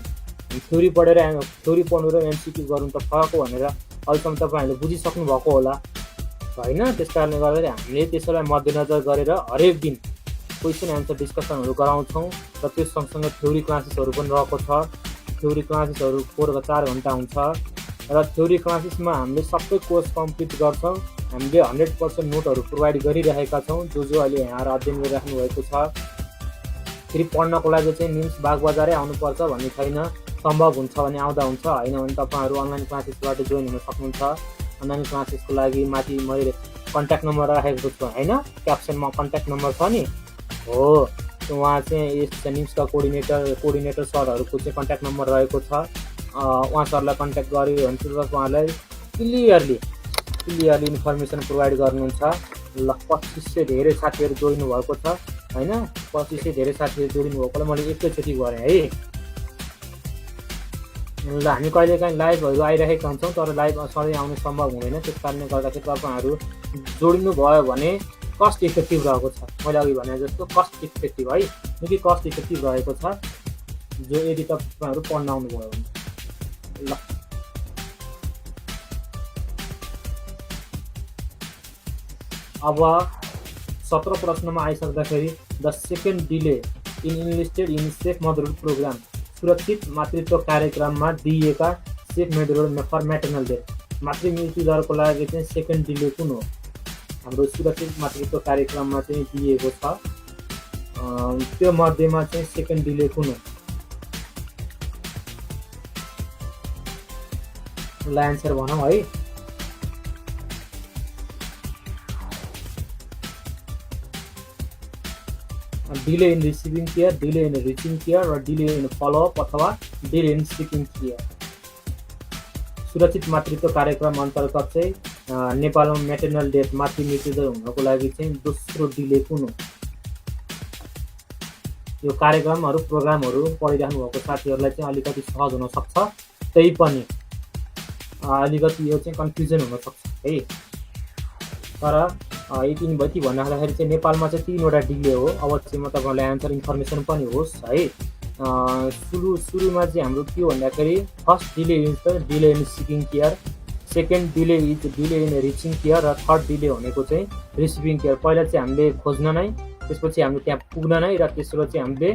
थ्योरी पढ्नु र एमसिक्यू गर्नु त फरक हो भनेर अहिलेसम्म तपाईँहरूले बुझिसक्नु भएको होला होइन। त्यस कारणले गर्दाखेरि हामीले त्यसैलाई मध्यनजर गरेर हरेक दिन क्वेसन एन्सर डिस्कसनहरू गराउँछौँ र त्यो सँगसँगै थ्योरी क्लासेसहरू पनि रहेको छ। थ्योरी क्लासेसहरू 4 घन्टा हुन्छ र थ्योरी क्लासेसमा हामीले सबै कोर्स कम्प्लिट गर्छौँ। हामीले 100% नोटहरू प्रोभाइड गरिरहेका छौँ जो अहिले यहाँ अध्ययन गरिराख्नु भएको छ। फेरि पढ्नको लागि चाहिँ निम्स बागबजारै आउनुपर्छ भन्ने छैन, सम्भव हुन्छ भने आउँदा हुन्छ, होइन भने तपाईँहरू अनलाइन क्लासेसबाट जोइन हुन सक्नुहुन्छ। अनलाइन क्लासेसको लागि माथि मैले कन्ट्याक्ट नम्बर राखेको छु होइन, क्याप्सनमा कन्ट्याक्ट नम्बर छ नि हो, उहाँ चाहिँ यस निम्सका कोअर्डिनेटर सरहरूको चाहिँ कन्ट्याक्ट नम्बर रहेको छ। उहाँ सरलाई कन्ट्याक्ट गर्यो भने चाहिँ उहाँलाई क्लियरली इन्फर्मेसन प्रोभाइड गर्नुहुन्छ। ल 2500 धेरै साथीहरू जोडिनु भएको छ होइन, 2500 धेरै साथीहरू जोडिनु भएकोलाई मैले एकैचोटि गरेँ है। ल हामी कहिलेकाहीँ लाइभहरू आइरहेका हुन्छौँ तर लाइभ सधैँ आउनु सम्भव हुँदैन। त्यस कारणले गर्दाखेरि तपाईँहरू जोडिनु भयो भने कस्ट इफेक्टिभ रहेको छ। मैले अघि भने जस्तो कस्ट इफेक्टिभ है, निकै कस्ट इफेक्टिभ रहेको छ जो यदि तपाईँहरू पढ्न आउनुभयो भने। ल अब 17 प्रश्नमा आइसक्दाखेरि the second delay in enlisted in safe motherhood program, सुरक्षित मातृत्व कार्यक्रममा दिइएका safe motherhood for maternal death, मातृ मृत्यु दरको लागि चाहिँ सेकेन्ड डिले कुन हो? हाम्रो सुरक्षित मातृत्व कार्यक्रममा चाहिँ दिएको छ, त्यो मध्येमा चाहिँ सेकेन्ड डिले कुन हो? ल एन्सर भनौँ है। Delay in receiving care, delay in reaching care र डिले इन फलोअप अथवा डिले इन सिकिङ केयर। सुरक्षित मातृत्व कार्यक्रम अन्तर्गत चाहिँ नेपालमा मेटर्नल डेथ मातृ मृत्युदर हुनको लागि चाहिँ दोस्रो डिले कुन हो? यो कार्यक्रमहरू प्रोग्रामहरू पढिराख्नु भएको साथीहरूलाई चाहिँ अलिकति सहज हुन सक्छ, त्यही पनि अलिकति यो चाहिँ कन्फ्युजन हुन सक्छ है। तर यति भन्दाखेरि चाहिँ नेपालमा चाहिँ 3वटा डिले हो। अब चाहिँ म तपाईँहरूलाई एन्सर इन्फर्मेसन पनि होस् है। सुरुमा चाहिँ हाम्रो के भन्दाखेरि first delay is the delay in seeking care, second delay is delay in reaching care र थर्ड डिले भनेको चाहिँ रिसिभिङ केयर। पहिला चाहिँ हामीले खोज्न नै, त्यसपछि हामीले त्यहाँ पुग्न नै, र तेस्रो चाहिँ हामीले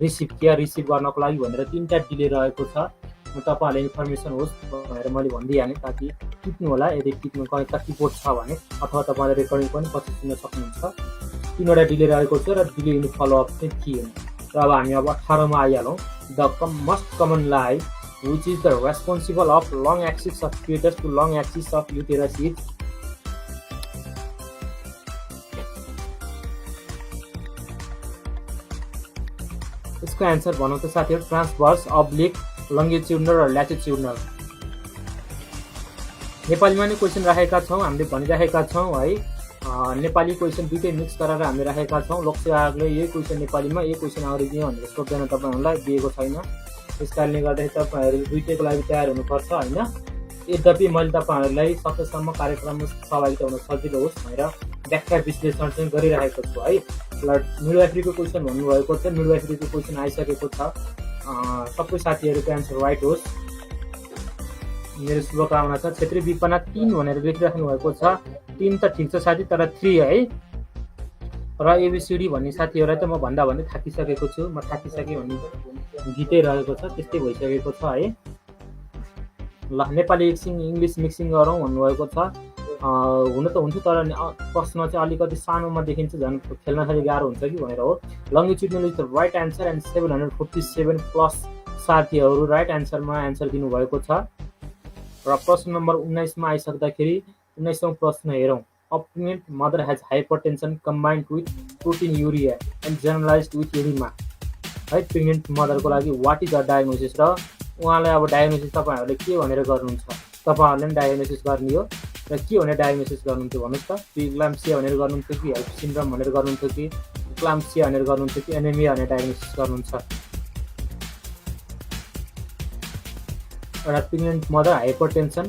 रिसिभ गर्नको लागि भनेर 3टा डिले रहेको छ। तपाईँहरूले इन्फर्मेसन होस् भनेर मैले भनिदिइहालेँ, ताकि टिप्नु होला यदि टिप्नु किबोर्ड छ भने, अथवा तपाईँले रेकर्डिङ पनि पछि सुन्न सक्नुहुन्छ। 3वटा डिले रहेको छ र डिले इन फलोअप चाहिँ के हो। र अब हामी 18मा आइहालौँ। The most common lie which is the responsible of long axis of foetus to long axis of uterus is. यसको एन्सर भनौँ त साथीहरू ट्रान्सभर्स, अब्लिक, लङ्गिट्युडनल र ल्याटिट्युडनल। नेपालीमा नै क्वेसन राखेका छौँ, हामीले भनिराखेका छौँ है। नेपाली क्वेसन दुइटै मिक्स गरेर हामीले राखेका छौँ। लोकसेवा आयोगले यही क्वेसन नेपालीमा, यही क्वेसन अङ्ग्रेजीमा भनेर सोध्दैन, तपाईँहरूलाई दिएको छैन। त्यस कारणले गर्दाखेरि तपाईँहरू दुइटैको लागि तयार हुनुपर्छ होइन। यद्यपि मैले तपाईँहरूलाई सकेसम्म कार्यक्रममा सहभागिता हुन सजिलो होस् भनेर व्याख्या विश्लेषण चाहिँ गरिरहेको छु है। मिडवाइफरीको क्वेसन भन्नुभएको छ, मिडवाइफरीको क्वेसन आइसकेको छ। सबै साथीहरूको एन्सर राइट होस्, मेरो शुभकामना छ। क्षेत्रीय विपना 3 भनेर लेखिराख्नु भएको छ। 3 त ठिक छ साथी, तर 3 है। र एबिसिडी भन्ने साथीहरूलाई त म भन्दा भन्दै थाकिसकेको छु। म थाकिसकेँ भन्ने गीतै रहेको छ, त्यस्तै भइसकेको छ है। ल नेपाली इङ्ग्लिस मिक्सिङ गरौँ भन्नुभएको छ। हुन त हुन्थ्यो, तर प्रश्न चाहिँ अलिकति सानोमा देखिन्छ, झन् खेल्नखेरि गाह्रो हुन्छ कि भनेर हो। Longitudinal is the right answer and 747 plus साथीहरू राइट एन्सरमा एन्सर दिनुभएको छ। र प्रश्न नम्बर 19मा आइसक्दाखेरि 19औँ प्रश्न हेरौँ। A pregnant mother has hypertension combined with protein urea and generalized with edema है। प्रेग्नेन्ट मदरको लागि वाट इज द डायग्नोसिस, र उहाँलाई अब डायग्नोसिस तपाईँहरूले के भनेर गर्नुहुन्छ? तपाईँहरूले पनि डायग्नोसिस गर्ने हो, र के भनेर डायग्नोसिस गर्नुहुन्थ्यो भन्नुहोस् त? प्रिक्लाम्सिया भनेर गर्नुहुन्थ्यो कि हेल्प सिन्ड्रोम भनेर गर्नुहुन्थ्यो कि क्लाम्सिया भनेर गर्नुहुन्थ्यो कि एनेमिया भनेर डायग्नोसिस गर्नुहुन्छ? एउटा प्रेग्नेन्ट मदर हाइपरटेन्सन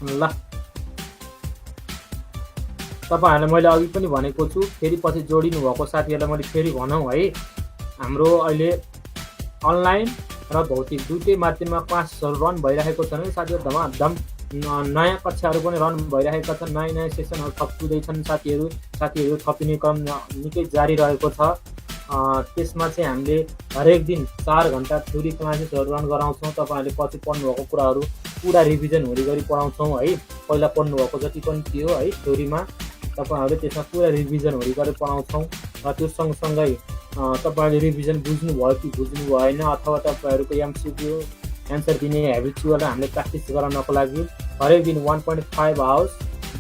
ल तपाईँहरूलाई मैले अघि पनि भनेको छु, फेरि पछि जोडिनु भएको साथीहरूलाई मैले फेरि भनौँ है। हाम्रो अहिले अनलाइन र भौतिक दुइटै माध्यममा क्लासहरू रन भइरहेको छ भने साथीहरू धमाधम नयाँ कक्षाहरू पनि रन भइरहेका छन्। नयाँ सेसनहरू थपिँदैछन् साथीहरू थपिने क्रम निकै जारी रहेको छ। त्यसमा चाहिँ हामीले हरेक दिन 4 घन्टा थ्योरी क्लासेसहरू रन गराउँछौँ। तपाईँहरूले पछि पढ्नुभएको कुराहरू पुरा रिभिजन वरिगरी पढाउँछौँ है। पहिला पढ्नुभएको जति पनि थियो है थ्योरीमा, तपाईँहरूले त्यसमा पुरा रिभिजन वरिगरी पढाउँछौँ। र त्यो सँगसँगै तपाईँहरूले रिभिजन बुझ्नुभयो कि बुझ्नु भएन, अथवा तपाईँहरूको एमसिक्यू एन्सर दिने हेबिचुअल हामीले प्र्याक्टिस गराउनको लागि हरेक दिन 1.5 आवर्स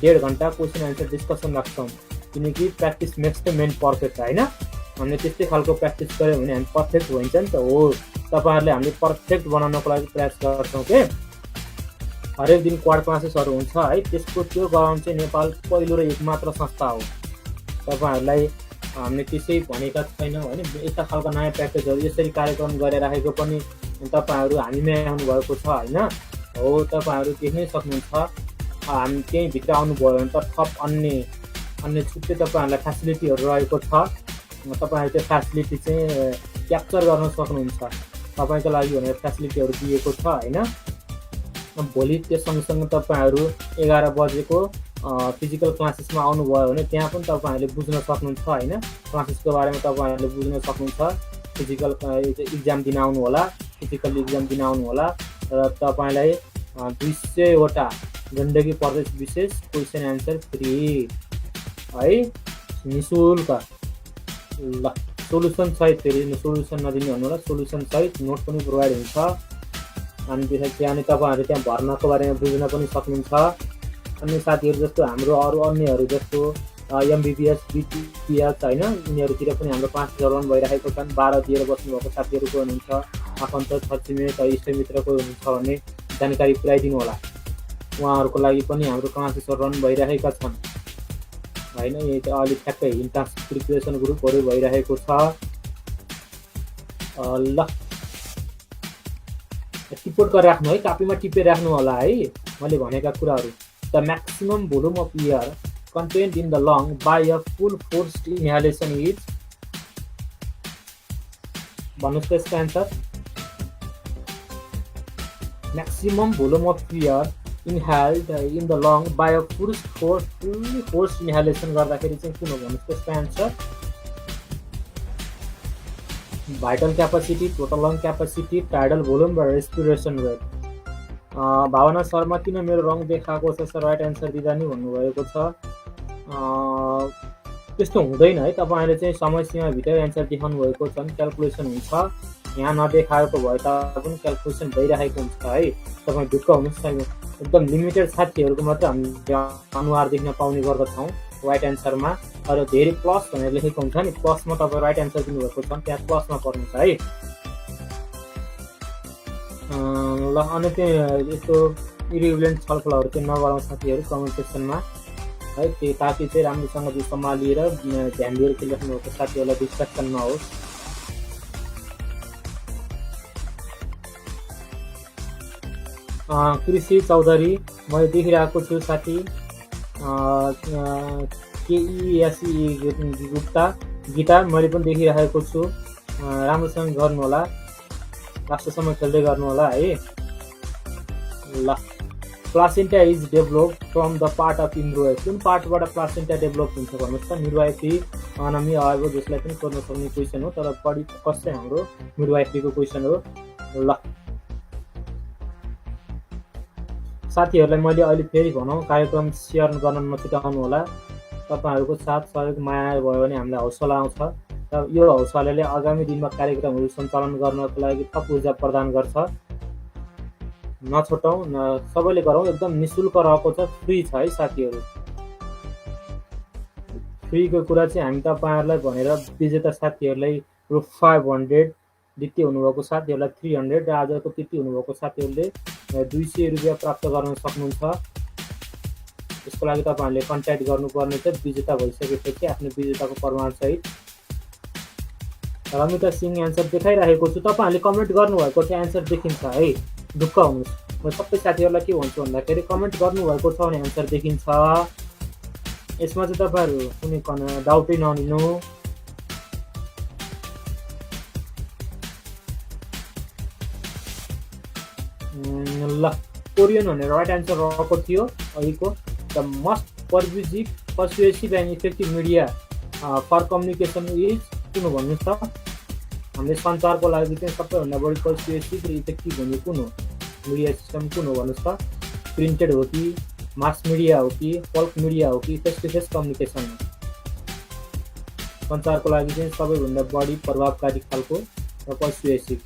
1.5 घन्टा क्वेसन एन्सर डिस्कसन राख्छौँ। किनकि practice makes the main perfect होइन। हामीले त्यस्तै खालको प्र्याक्टिस गऱ्यो भने हामी पर्फेक्ट हुन्छ नि त। हो, तपाईँहरूले हामीले पर्फेक्ट बनाउनको लागि प्रयास गर्छौँ के। हरेक दिन क्वाड क्लासेसहरू हुन्छ है। त्यसको त्यो गराउनु चाहिँ नेपाल पहिलो र एकमात्र संस्था हो। तपाईँहरूलाई हामीले त्यसै भनेका छैनौँ होइन। यस्ता खालको नयाँ प्याकेजहरू यसरी कार्यक्रम गरेर राखेको पनि तपाईँहरू हामीमै आउनुभएको छ होइन। हो, तपाईँहरू देख्नै सक्नुहुन्छ। हामी त्यहीँभित्र आउनुभयो भने त थप अन्य छुट्टै तपाईँहरूलाई फेसिलिटीहरू रहेको छ। तपाईँहरू त्यो फेसिलिटी चाहिँ क्याप्चर गर्न सक्नुहुन्छ। तपाईँको लागि भनेर फेसिलिटीहरू दिएको छ होइन। भोलि त्यो सँगसँगै तपाईँहरू 11 बजेको फिजिकल क्लासेसमा आउनुभयो भने त्यहाँ पनि तपाईँहरूले बुझ्न सक्नुहुन्छ होइन। क्लासेसको बारेमा तपाईँहरूले बुझ्न सक्नुहुन्छ। फिजिकल इक्जाम दिन आउनु होला, फिजिकल इक्जाम दिन आउनु होला, र तपाईँलाई 200वटा गण्डकी प्रदेश विशेष क्वेसन एन्सर फ्री है, निःशुल्क। ल सोल्युसन सहित, फेरि सोल्युसन नदिनु भन्नु होला, सोल्युसन सहित नोट पनि प्रोभाइड हुन्छ। अनि त्यसपछि तपाईँहरू त्यहाँ भर्नाको बारेमा बुझ्न पनि सक्नुहुन्छ। अन्य साथीहरू जस्तो हाम्रो अन्यहरू जस्तो एमबिबिएस, बिटिएच होइन, यिनीहरूतिर पनि हाम्रो 5,000 रन भइरहेको छन्। 12 दिएर बस्नुभएको साथीहरू को हुनुहुन्छ, आफन्त छरछिमेक इष्टमित्र को हुनुहुन्छ भने जानकारी पुर्याइदिनु होला। उहाँहरूको लागि पनि हाम्रो 500 रन भइरहेका छन् होइन। यही त अलि ठ्याक्कै इन्ट्रान्स प्रिपरेसन ग्रुपहरू भइरहेको छ। ल टिपोट गरेर राख्नु है, कापीमा टिपेर राख्नु होला है मैले भनेका कुराहरू। The maximum volume of air contained in the lung by a full forced inhalation is, भन्नुहोस् त यसको answer. maximum volume of air inhaled in the lung by a fully forced inhalation गर्दाखेरि चाहिँ कुन हो भन्नुहोस् त यसको answer. Vital capacity, total long capacity, tidal volume र रेस्पिरेसन रेट। भावना शर्मा किन मेरो रङ देखाएको छ सर, राइट एन्सर दिँदा नि भन्नुभएको छ। त्यस्तो हुँदैन है, तपाईँले चाहिँ समय सीमाभित्र एन्सर देखाउनु भएको छ भने क्यालकुलेसन हुन्छ। यहाँ नदेखाएको भए तापनि क्यालकुलेसन भइरहेको हुन्छ है। तपाईँ ढुक्क हुनुहोस् न, एकदम लिमिटेड साथीहरूको मात्रै हामीले अनुहार देख्न पाउने गर्दछौँ राइट एन्सरमा। र धेरै प्लस भनेर लेखेको हुन्छ नि, प्लसमा तपाईँ राइट एन्सर दिनुभएको छ त्यहाँ प्लसमा पर्नुहुन्छ है। ल अनि त्यो यस्तो इरिगुलेन्ट छलफलहरू चाहिँ नगरौँ साथीहरू कमेन्ट सेक्सनमा है, त्यो ताकि चाहिँ राम्रोसँग सम्हालिएर ध्यान दिएर लेख्नुभएको साथीहरूलाई डिस्ट्र्याक्सन नहोस्। कृषि चौधरी मैले देखिरहेको छु साथी। केइएसई गुप्ता गीता मैले पनि देखिरहेको छु। राम्रोसँग गर्नु होला, लास्टसम्म खेल्दै गर्नु होला है। ल placenta is develop from the part of embryo, कुन पार्टबाट प्लासेन्टा डेभलप हुन्छ भन्नुहोस् त। मिडवाइफरी अनमी अब जसलाई पनि सोध्न सक्ने क्वेसन हो, तर बढी फोकस चाहिँ हाम्रो मिडवाइफरीको क्वेसन हो। ल साथीहरूलाई मैले अहिले फेरि भनौँ, कार्यक्रम सेयर गर्न नछुटाउनु होला। तपाईँहरूको साथ सहयोग माया भयो भने हामीलाई हौसला आउँछ र यो हौसलाले आगामी दिनमा कार्यक्रमहरू सञ्चालन गर्नको लागि थप ऊर्जा प्रदान गर्छ। नछुटाउँ, सबैले गरौँ, एकदम निःशुल्क रहेको छ, फ्री छ है साथीहरू। फ्रीको कुरा चाहिँ हामी तपाईँहरूलाई भनेर विजेता साथीहरूलाई रु 500, द्वितीय हुनुभएको साथीहरूलाई 300 र आजको तृतीय हुनुभएको साथीहरूले 200 रुपियाँ प्राप्त गर्न सक्नुहुन्छ। यसको लागि तपाईँहरूले कन्ट्याक्ट गर्नुपर्ने छ विजेता भइसकेपछि आफ्नो विजेताको प्रमाणसहित। रमिता सिंह एन्सर देखाइरहेको छु, तपाईँहरूले कमेन्ट गर्नुभएको छ एन्सर देखिन्छ है, ढुक्क हुनुहोस्। म सबै साथीहरूलाई के भन्छु भन्दाखेरि कमेन्ट गर्नुभएको छ भने एन्सर देखिन्छ। यसमा चाहिँ तपाईँहरू कुनै डाउटै नलिनु। ल कोरियन भनेर राइट एन्सर रहेको थियो अहिलेको। The most persuasive and effective media for communication is कुन हो भन्नुहोस् त। हामीले सञ्चारको लागि चाहिँ सबैभन्दा बढी पर्सुएसिभ र इफेक्टिभ हुने कुन हो मिडिया सिस्टम कुन हो भन्नुहोस् त। प्रिन्टेड हो कि, मास मिडिया हो कि, पल्क मिडिया हो कि, फेस टु फेस कम्युनिकेसन हो। सञ्चारको लागि चाहिँ सबैभन्दा बढी प्रभावकारी खालको र पर्सुएसिभ।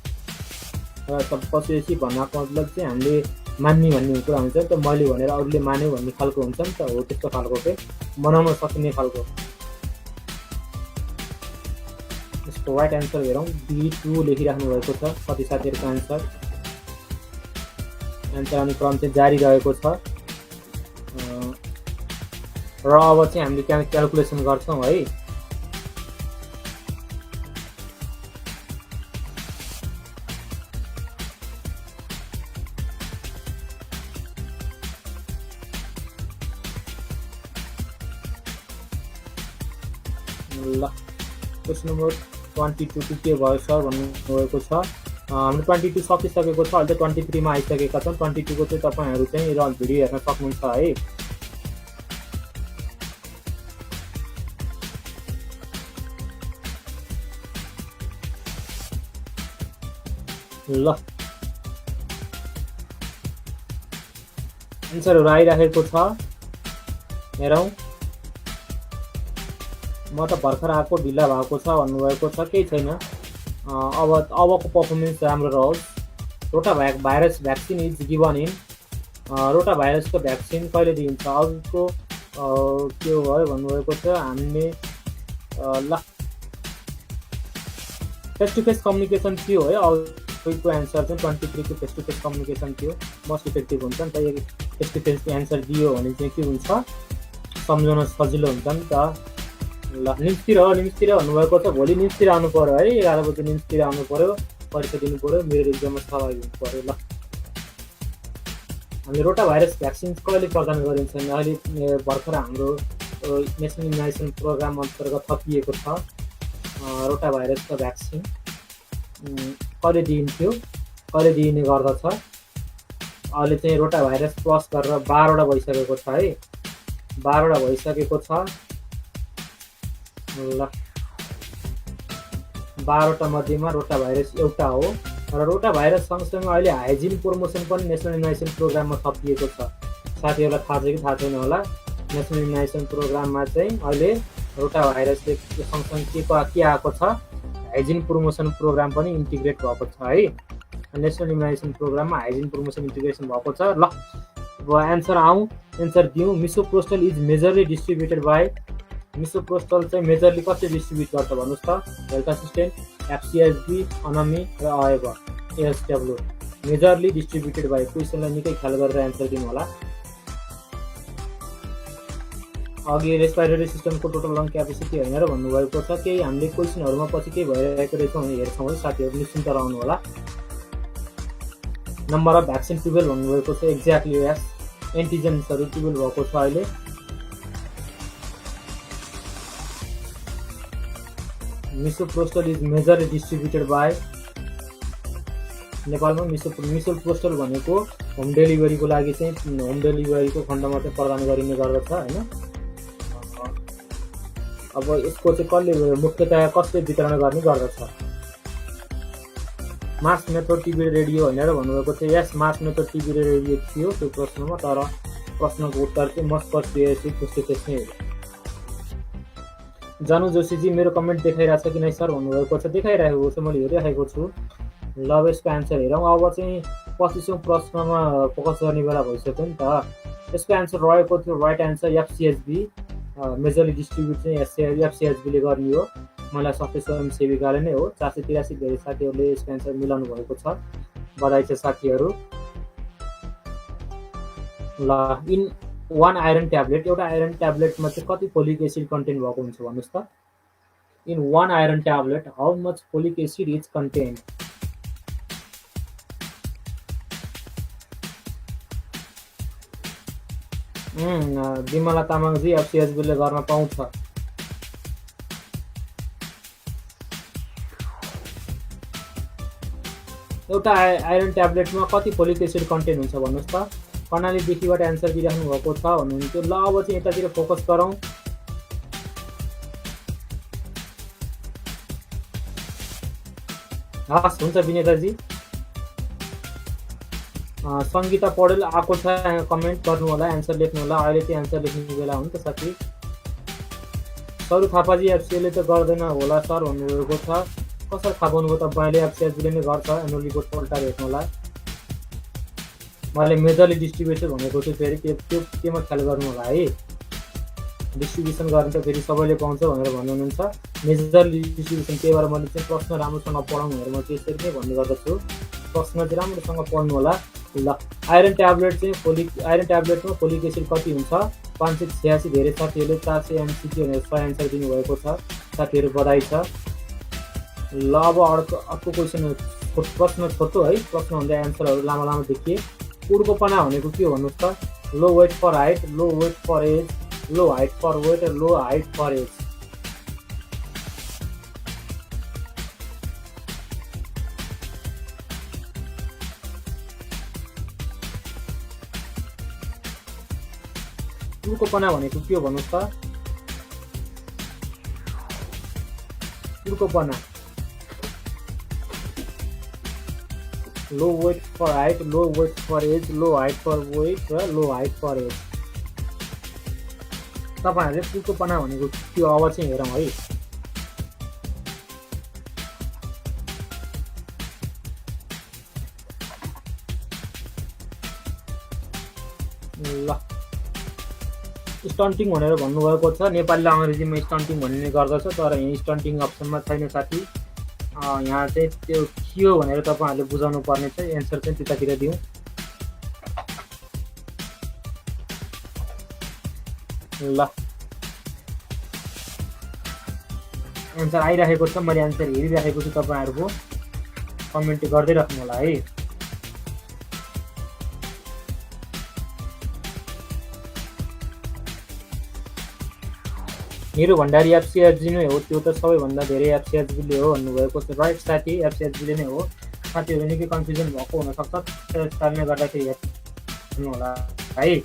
र पर्सुएसिभ भन्नको मतलब चाहिँ हामीले मान्ने भन्ने कुरा हुन्छ नि त, मैले भनेर अरूले मान्यो भन्ने खालको हुन्छ नि त, हो त्यस्तो खालको के बनाउन सकिने खालको। यसको राइट एन्सर हेरौँ, B2 लेखिराख्नु भएको छ कति साथीहरूको एन्सर। एन्सर आउने क्रम चाहिँ जारी रहेको छ र अब चाहिँ हामीले क्यालकुलेसन गर्छौँ है। ल क्वेसन नम्बर 22 के भयो सर भन्नुभएको छ। हाम्रो 22 सकिसकेको छ, अहिले त 23 मा आइसकेका छौँ। 22 को चाहिँ तपाईँहरू चाहिँ भिडियो हेर्न सक्नुहुन्छ है। ल एन्सरहरू आइराखेको छ, हेरौँ। म त भर्खर आएको ढिला भएको छ भन्नुभएको छ, केही छैन। अबको पर्फर्मेन्स राम्रो रहोस्। रोटा virus vaccine is given in, रोटा भाइरसको भ्याक्सिन कहिले दिइन्छ। अघिको के भयो भन्नुभएको छ हामीले ल फेस टु फेस कम्युनिकेसन थियो है। अरूको एन्सर चाहिँ 23 को फेस टु फेस कम्युनिकेसन थियो। मोस्ट इफेक्टिभ हुन्छ नि त, फेस टु फेस एन्सर दियो भने चाहिँ के हुन्छ, सम्झाउन सजिलो हुन्छ नि त। ल निम्सतिर भन्नुभएको छ, भोलि निम्सतिर आउनु पर्यो है, 11 बजे निम्सतिर आउनु पर्यो, परीक्षा दिनु पर्यो, मेरो इक्जाममा सहभागी हुनु पर्यो। ल हामीले रोटा भाइरस भ्याक्सिन कहिले प्रदान गरिन्छ भने अहिले भर्खर हाम्रो नेसनल इम्युनाइजेसन प्रोग्राम अन्तर्गत थपिएको छ रोटा भाइरसको भ्याक्सिन। कहिले दिइन्थ्यो, कहिले दिइने गर्दछ, अहिले चाहिँ रोटा भाइरस प्लस गरेर 12वटा भइसकेको छ है, 12वटा भइसकेको छ। ल 12वटा मध्येमा रोटा भाइरस एउटा हो र रोटा भाइरस सँगसँगै अहिले हाइजिन प्रमोसन पनि नेसनल इम्युनाइजेसन प्रोग्राममा थपिएको छ। साथीहरूलाई थाहा छ कि थाहा छैन होला, नेसनल इम्युनाइजेसन प्रोग्राममा चाहिँ अहिले रोटा भाइरसले सँगसँगै के आएको छ, हाइजिन प्रमोसन प्रोग्राम पनि इन्टिग्रेट भएको छ है। नेसनल इम्युनाइजेसन प्रोग्राममा हाइजिन प्रमोसन इन्टिग्रेसन भएको छ। ल अब एन्सर दिउँ। मिसोप्रोस्टल इज मेजरली डिस्ट्रिब्युटेड बाई, मिसोप्रोस्टल चाहिँ मेजरली कसले डिस्ट्रिब्युट गर्छ भन्नुहोस् त, हेल्थ असिस्टेन्ट, एफसिएसबी, अनमी र अएब एएसडब्ल्यू। मेजरली डिस्ट्रिब्युटेड बाई, क्वेसनलाई निकै ख्याल गरेर एन्सर दिनु होला। अघि रेस्पिरेटरी सिस्टमको टोटल लङ क्यापेसिटी भनेर भन्नुभएको छ, केही हामीले क्वेसनहरूमा पछि के भइरहेको रहेछ भने हेर्छौँ है, साथीहरू निश्चिन्त रहनु होला। नम्बर अफ भ्याक्सिन 12 भन्नुभएको छ, एक्ज्याक्टली यस, एन्टिजेन्सहरू 12 भएको छ अहिले। मिसोप्रोस्टल इज मेजरली डिस्ट्रिब्युटेड बाई, नेपालमा मिसोप्रोस्टल भनेको होम डेलिभरीको लागि चाहिँ होम डेलिभरीको खण्डमा चाहिँ प्रदान गरिने गर्दछ होइन। अब यसको चाहिँ कसले मुख्यतया कसले वितरण गर्ने गर्दछ, मास मेथड टिभी रेडियो भनेर भन्नुभएको छ। यस, मास मेथड टिभी रेडियो थियो त्यो प्रश्नमा, तर प्रश्नको उत्तर चाहिँ मस्कट त्यसमै हो। जानु जोशीजी मेरो कमेन्ट देखाइरहेको छ कि नै सर भन्नुभएको छ, देखाइरहेको छ, मैले हेरिरहेको छु। ल यसको एन्सर हेरौँ। अब चाहिँ 25औं प्रश्नमा फोकस गर्ने बेला भइसक्यो नि त। यसको एन्सर रहेको थियो राइट एन्सर एफसिएसबी, मेजरली डिस्ट्रिब्युट चाहिँ एफसिएसबीले गर्ने हो, महिला सफल स्वयंसेविकाले नै हो। 483 धेरै साथीहरूले यसको एन्सर मिलाउनु भएको छ, बधाई छ साथीहरू। ल इन 1 आइरन ट्याब्लेट, एउटा आइरन ट्याब्लेटमा चाहिँ कति फोलिक एसिड कन्टेन्ट भएको हुन्छ भन्नुहोस् त। In 1 iron tablet how much folic acid is content. Bimala Tamangji एफसिएसबीले गर्न पाउँछ। एउटा आइरन ट्याब्लेटमा कति फोलिक एसिड कन्टेन्ट हुन्छ भन्नुहोस् त। कर्णालीदेखिबाट एन्सर दिइराख्नु भएको छ भन्नुहुन्थ्यो। ल अब चाहिँ यतातिर फोकस गरौँ। हस् हुन्छ विनेताजी। सङ्गीता पौडेल आएको छ, कमेन्ट गर्नु होला, एन्सर लेख्नु होला। अहिले चाहिँ एन्सर लेख्ने बेला हो नि त साथी। सरू थापाजी एफसिएले त गर्दैन होला सर भन्नुभएको छ। कसरी थाहा पाउनुभयो तपाईँले? एफसिएसले नै गर्छ, एनुअल रिपोर्ट पल्टाएर हेर्नु होला। मैले मेजरली डिस्ट्रिब्युसन भनेको छु, फेरि त्योमा ख्याल गर्नु होला है। डिस्ट्रिब्युसन गर्ने त फेरि सबैले पाउँछ भनेर भन्नुहुन्छ, मेजरली डिस्ट्रिब्युसन। त्यही भएर मैले चाहिँ प्रश्न राम्रोसँग पढाउँ भनेर म चाहिँ यसरी नै भन्ने गर्दछु, प्रश्न चाहिँ राम्रोसँग पढ्नु होला। ल आइरन ट्याब्लेट चाहिँ आइरन ट्याब्लेटमा फोलिक एसिड कति हुन्छ? 586 धेरै साथीहरूले 400 एमसिक्यू भनेर 100 एन्सर दिनुभएको छ, साथीहरू बधाई छ। ल अब अर्को क्वेसन, प्रश्न छोटो है, प्रश्नभन्दा एन्सरहरू लामो लामो देखिए। उड्कोपना भनेको के हो भन्नुहोस् त। Low weight for height, low weight for age, low height for weight, low height for age. उड्कोपना भनेको के हो भन्नुहोस् त। उड्कोपना low weight for height, low weight for age, low height for weight र लो हाइट फर एज। तपाईँहरूले उड्कोपना भनेको त्यो अब चाहिँ हेरौँ है। ल स्टन्टिङ भनेर भन्नुभएको छ। नेपाली र अङ्ग्रेजीमा स्टन्टिङ भन्ने गर्दछ, तर यहाँ स्टन्टिङ अप्सनमा छैन साथी। यहाँ चाहिँ त्यो के हो भनेर तपाईँहरूले बुझाउनु पर्ने छ। एन्सर चाहिँ त्यतातिर दिउँ। ल एन्सर आइरहेको छ, मैले एन्सर हेरिरहेको छु। तपाईँहरूको कमेन्ट गर्दै राख्नु होला है। निरु भण्डारी एफसीएचजी नै हो, त्यो त सबैभन्दा धेरै एफसीएचजीले हो भन्नुभएको छ। राइट साथी, एफसीएचजीले नै हो। साथीहरू निकै कन्फ्युजन भएको हुनसक्छ, त्यस कारणले गर्दाखेरि हेर्नु होला है।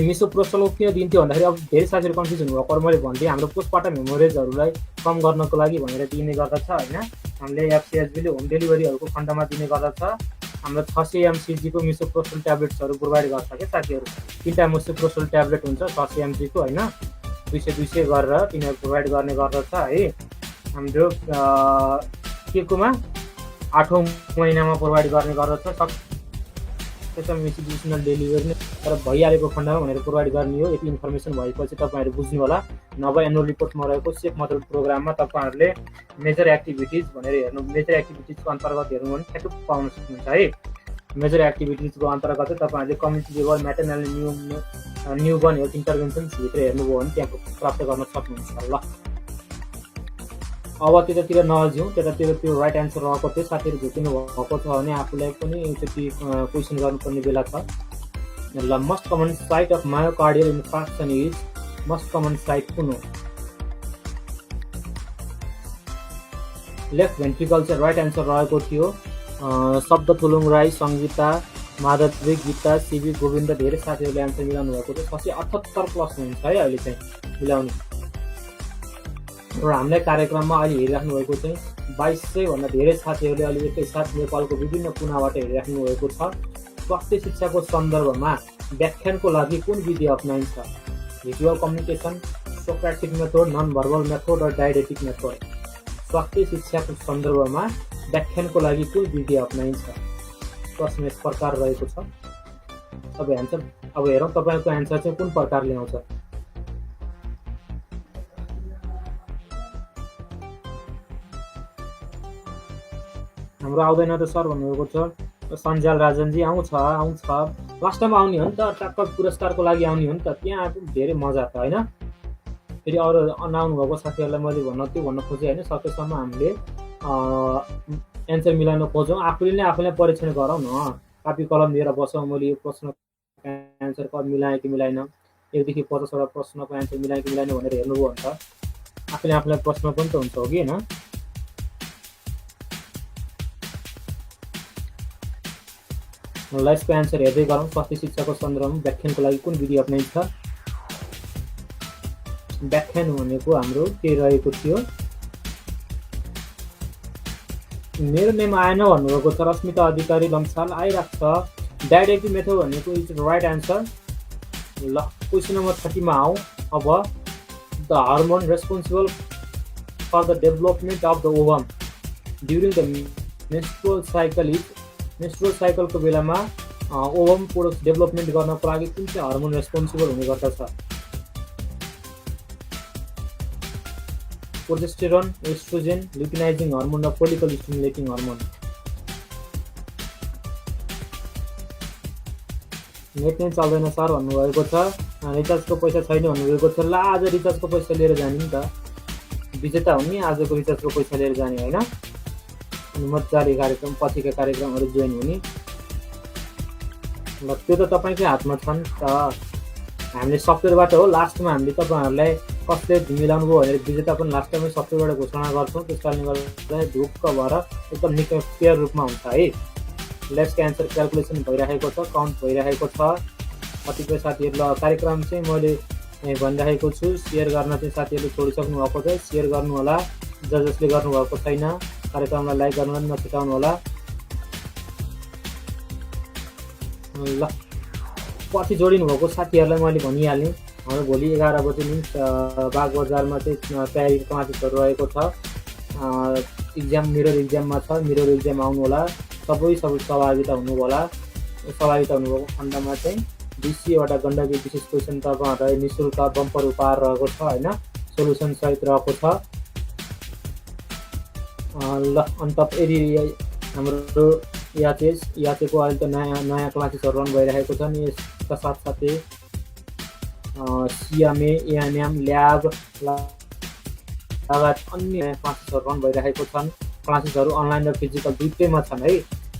मिसो पोस्टल किन दिन्थ्यो भन्दाखेरि अब धेरै साथीहरू कन्फ्युज हुनुभएको, मैले भन्थेँ हाम्रो पोस्टमार्टम हेमोरेजहरूलाई कम गर्नको लागि भनेर दिने गर्दछ होइन। हामीले एफसीएचजीले होम डेलिभरीहरूको खण्डमा दिने गर्दछ। हाम्रो 600 mcgको मिसो पोस्टल ट्याब्लेट्सहरू प्रोभाइड गर्छ क्या साथीहरू। 3टा मिसो पोस्टल ट्याब्लेट हुन्छ 600 mcको होइन, 200 गरेर तिनीहरू प्रोभाइड गर्ने गर्दछ है। हाम्रो के कोमा 8औँ महिनामा प्रोभाइड गर्ने गर्दछ। त्यसमा इन्स्टिट्युसनल डेलिभरी नै तर भइहालेको खण्डमा भनेर प्रोभाइड गर्ने हो। यति इन्फर्मेसन भएपछि तपाईँहरू बुझ्नु होला। नभए एनुअल रिपोर्टमा रहेको सेफ मदर प्रोग्राममा तपाईँहरूले मेजर एक्टिभिटिज भनेर हेर्नु, मेजर एक्टिभिटिजको अन्तर्गत हेर्नु भने ठ्याक्क पाउन सक्नुहुन्छ है। मेजर एक्टिभिटिजको अन्तर्गत चाहिँ तपाईँहरूले कम्युनिटी लेभल म्याटर्नल न्युबर्न हेल्थ इन्टरभेन्सन्सभित्र हेर्नुभयो भने त्यहाँ प्राप्त गर्न सक्नुहुन्छ। ल अब त्यतातिर नजाउँ, त्यतातिर त्यो राइट एन्सर रहेको थियो। साथीहरू झुकिनु भएको छ भने आफूलाई पनि त्यति क्वेसन गर्नुपर्ने बेला छ। ल most common site of myocardial infarction is, most common site कुन हो? लेफ्ट भेन्ट्रिकल चाहिँ राइट एन्सर रहेको थियो। शब्द थुलुङ राई, सङ्गीता, माधवी, गीता, सिबी, गोविन्द धेरै साथीहरूले एन्सर मिलाउनु भएको थियो। 678+ हुन्छ है अहिले चाहिँ मिलाउने। र हामीलाई कार्यक्रममा अहिले हेरिराख्नु भएको चाहिँ 2200 भन्दा धेरै साथीहरूले अहिले एकैसाथ नेपालको विभिन्न कुनाबाट हेरिराख्नु भएको छ। स्वास्थ्य शिक्षाको सन्दर्भमा व्याख्यानको लागि कुन विधि अप्नाइन्छ? Visual communication, Socratic method, non verbal method र डाइडेटिक मेथड। स्वास्थ्य शिक्षाको सन्दर्भमा व्याख्यानको लागि कुन विधि अप्नाइन्छ? प्रश्न यस प्रकार रहेको छ। अब हेरौँ तपाईँको एन्सर चाहिँ कुन प्रकारले आउँछ। हाम्रो आउँदैन त सर भन्नुभएको छ। सञ्जाल राजनजी आउँछ लास्ट टाइम आउने हो नि त, टक्क पुरस्कारको लागि आउने हो नि त, त्यहाँ धेरै मजा त होइन। फेरि अरू नआउनु भएको साथीहरूलाई मैले भन्न खोजेँ होइन। सकेसम्म हामीले एन्सर मिलाउन खोजौँ। आफूले नै आफूलाई परीक्षण गरौँ न, कापी कलम लिएर बसौँ। मैले यो प्रश्नको एन्सर मिलाएँ कि मिलाएन, 1 देखि 50 वटा प्रश्नको एन्सर मिलाएँ कि मिलाएन भनेर हेर्नुभयो भने त आफूले आफूलाई प्रश्न पनि त हुन्छ हो कि होइन। यसको एन्सर हेर्दै गरौँ। स्वास्थ्य शिक्षाको सन्दर्भमा व्याख्यानको लागि कुन विधि अप्नाइन्छ? व्याख्यान भनेको हाम्रो के रहेको थियो? मेरो नेम आएन भन्नुभएको छ। रश्मिता अधिकारी लम्साल आइरहेको छ। डाइरेक्टिभ मेथड भनेको इज राइट एन्सर। ल क्वेसन नम्बर 30 मा आउँ। अब the hormone responsible for the development of the ovum during the menstrual cycle is, menstrual साइकलको बेलामा ओभम प्रोडक्ट डेभलपमेन्ट गर्नको लागि कुन चाहिँ हार्मोन रेस्पोन्सिबल हुने गर्दछ? प्रोजेस्टेरोन, एस्ट्रोजेन, ल्युटिनाइजिङ हर्मोन र फोलिकल स्टिमुलेटिङ हर्मोन। नेट नै चल्दैन सर भन्नुभएको छ। रिचार्जको पैसा छैन भन्नुभएको छ। ल आज रिचार्जको पैसा लिएर जाने नि त, विजेता हुने आजको रिचार्जको पैसा लिएर जाने होइन। अनि मजाले कार्यक्रम पछिका कार्यक्रमहरू जोइन हुने। ल त्यो त तपाईँकै हातमा छ नि त। हामीले सफ्टवेयरबाट हो लास्टमा हामीले तपाईँहरूलाई कसले मिलाउनु भयो भनेर विजेता पनि लास्ट टाइममै सफ्टवेयरबाट घोषणा गर्छौँ। त्यस कारणले गर्दा ढुक्क भएर एकदम निकै फेयर रूपमा हुन्छ है। लेफ्ट एन्सर क्यालकुलेसन भइरहेको छ, काउन्ट भइरहेको छ। कतिपय साथीहरू कार्यक्रम चाहिँ मैले भनिरहेको छु, सेयर गर्न चाहिँ साथीहरूले छोडिसक्नु भएको छ। सेयर गर्नु होला, जसले गर्नुभएको छैन कार्यक्रमलाई लाइक गर्नु पनि नछुटाउनु होला। ल पछि जोडिनु भएको साथीहरूलाई मैले भनिहालेँ, हाम्रो भोलि 11 बजे नि बाग बजारमा चाहिँ तयारी क्लासेसहरू रहेको छ। इक्जाम मिरर इक्जाममा छ, मिरर इक्जाम आउनु होला। सबै सहभागिता हुनु होला। सहभागिता हुनुभएको खण्डमा चाहिँ 20वटा गण्डकी विशेष क्वेसन तपाईँहरूलाई निःशुल्क बम्पर उपहार रहेको छ होइन, सोल्युसन सहित रहेको छ। ल अन्त यदि हाम्रो याचेको अहिले त नयाँ क्लासेसहरू रन भइरहेको छ नि, यसका साथसाथै सिएमए एएनएम ल्याब लगायत अन्य क्लासेसहरू रन भइरहेको छन्। क्लासेसहरू अनलाइन र फिजिकल दुईटैमा छन् है।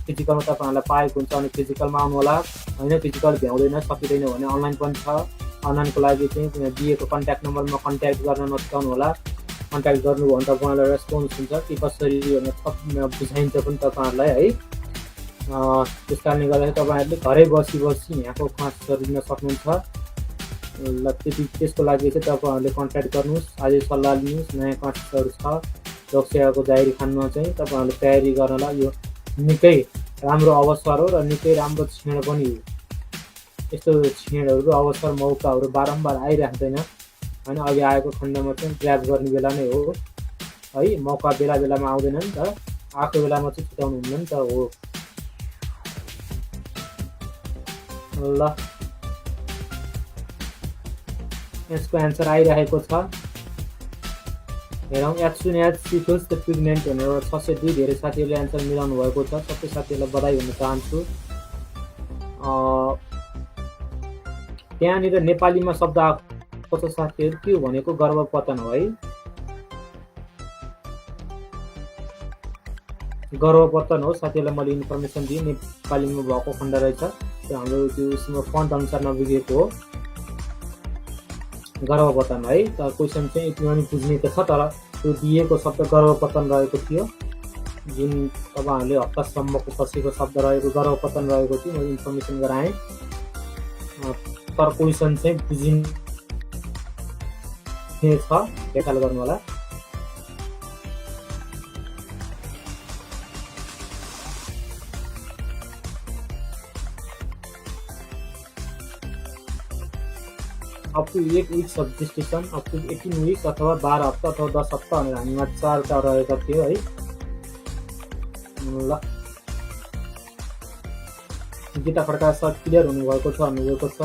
फिजिकलमा तपाईँहरूलाई पाएको हुन्छ अनि फिजिकलमा आउनु होला, होइन फिजिकल भ्याउँदैन सकिँदैन भने अनलाइन पनि छ। अनलाइनको लागि चाहिँ दिएको कन्ट्याक्ट नम्बरमा कन्ट्याक्ट गर्न नछुटाउनु होला। कन्ट्याक्ट गर्नुभयो भने तपाईँहरूलाई रेस्पोन्स हुन्छ कि कसरी थप बुझाइन्छ पनि तपाईँहरूलाई है। त्यस कारणले गर्दाखेरि तपाईँहरूले घरै बसी यहाँको क्लासेसहरू लिन सक्नुहुन्छ। ल त्यसको लागि चाहिँ तपाईँहरूले कन्ट्याक्ट गर्नुहोस्, अझै सल्लाह लिनुहोस्। नयाँ क्लासेसहरू छ, लोकसेवाको जारी खानमा चाहिँ तपाईँहरूले तयारी गर्नलाई यो निकै राम्रो अवसर हो र निकै राम्रो क्षण पनि हो। यस्तो क्षणहरू अवसर मौकाहरू बारम्बार आइराख्दैन होइन, अघि आएको खण्डमा चाहिँ ग्र्याब गर्ने बेला नै हो है। मौका बेला बेलामा आउँदैन नि त, आएको बेलामा चाहिँ छुटाउनु हुँदैन नि त हो। ल यसको एन्सर आइरहेको छ, हेरौँ। As soon as she feels the pregnant भनेर 602 धेरै साथीहरूले एन्सर मिलाउनु भएको छ। सबै साथीहरूलाई बधाई भन्न चाहन्छु। त्यहाँनिर नेपालीमा शब्द आएको छ साथीहरू, के भनेको गर्भपतन हो है। गर्भपतन हो साथीहरूलाई मैले इन्फर्मेसन दिएँ, नेपालीमा भएको खण्ड रहेछ, त्यो हाम्रो त्यो उसमा फन्ट अनुसार नबिग्रेको हो गर्भपतन है। तर क्वेसन चाहिँ यति पनि बुझ्ने त छ, तर त्यो दिएको शब्द गर्भपतन रहेको थियो, जुन तपाईँहरूले हप्तासम्मको पछिको शब्द रहेको गर्भपतन रहेको थियो, मैले इन्फर्मेसन गराएँ। तर क्वेसन चाहिँ बुझिने छ, ख्याल गर्नु होला। Up to 8 weeks of gestation, up to 18 weeks अथवा 12 हप्ता अथवा 10 हप्ता भनेर हामीमा 4वटा रहेका थियो है। ल गीता खड्का सर क्लियर हुनुभएको छ भन्नुभएको छ।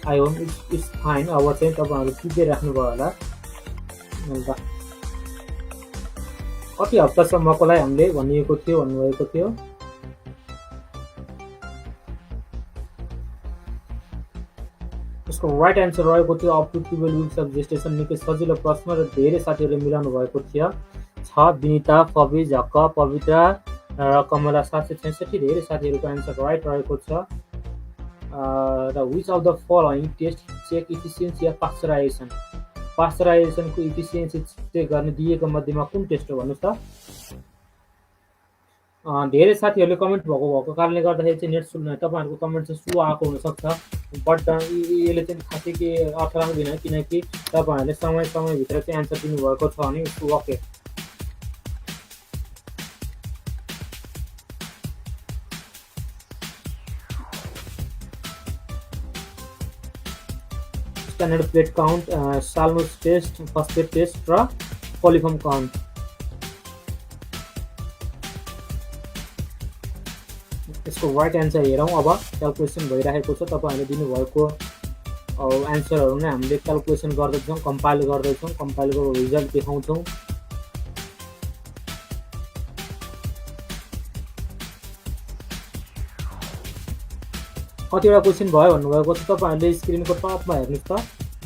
I hope it's fine. अब चाहिँ तपाईँहरू टिप्दै राख्नुभयो होला। ल कति हप्तासम्मको लागि हामीले भनिएको थियो भन्नुभएको थियो। यसको राइट एन्सर रहेको थियो अप टु 12 विक्स अफ जेस्टेसन। निकै सजिलो प्रश्न र धेरै साथीहरूले मिलाउनु भएको थियो। छ विनिता, फबी, झक्क, पवित्रा र कमला 766 धेरै साथीहरूको एन्सर राइट रहेको छ। र which of the following test check efficiency या पास्चराइजेसन, पास्चराइजेसनको इफिसियन्सी चेक गर्ने दिएको मध्येमा कुन टेस्ट हो भन्नुहोस् त। धेरै साथीहरूले कमेन्ट भएको कारणले गर्दाखेरि चाहिँ नेट सुन्नु तपाईँहरूको कमेन्ट चाहिँ स्लो आएको हुनसक्छ, बट यसले चाहिँ खासै के अर्थ राख्दैन, किनकि तपाईँहरूले समयभित्र चाहिँ एन्सर दिनुभएको छ भने okay. Standard plate count, salmos test, phosphate test र पोलिफर्म काउन्ट। यसको राइट एन्सर हेरौँ। अब क्यालकुलेसन भइरहेको छ, तपाईँहरूले दिनुभएको एन्सरहरू नै हामीले क्यालकुलेसन गर्दैछौँ, कम्पाइल गर्दैछौँ, कम्पाइलको रिजल्ट देखाउँछौँ। कतिवटा क्वेसन भयो भन्नुभएको छ, तपाईँहरूले स्क्रिनको टपमा हेर्नुहोस् त,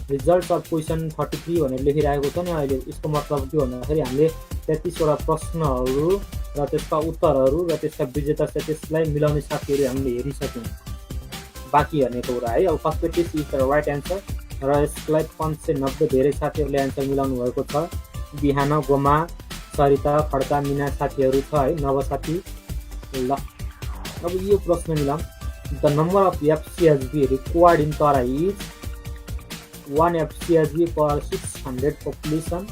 रिजल्ट अफ क्वेसन 33 भनेर लेखिरहेको छ नि अहिले। यसको मतलब के भन्दाखेरि हामीले 33वटा प्रश्नहरू र त्यसका उत्तरहरू र त्यसका विजेता छ त्यसलाई मिलाउने साथीहरू हामीले हेरिसक्यौँ, बाँकी हेर्नेको कुरा है। अब phosphate test is the right answer र यसलाई 590 धेरै साथीहरूले एन्सर मिलाउनु भएको छ। बिहान, गोमा, सरिता, खड्का, मिना साथीहरू छ है, नव साथी। ल अब यो प्रश्न मिलाउँ। The number of FCHV required in Terai is 1 FCHV per 600 population,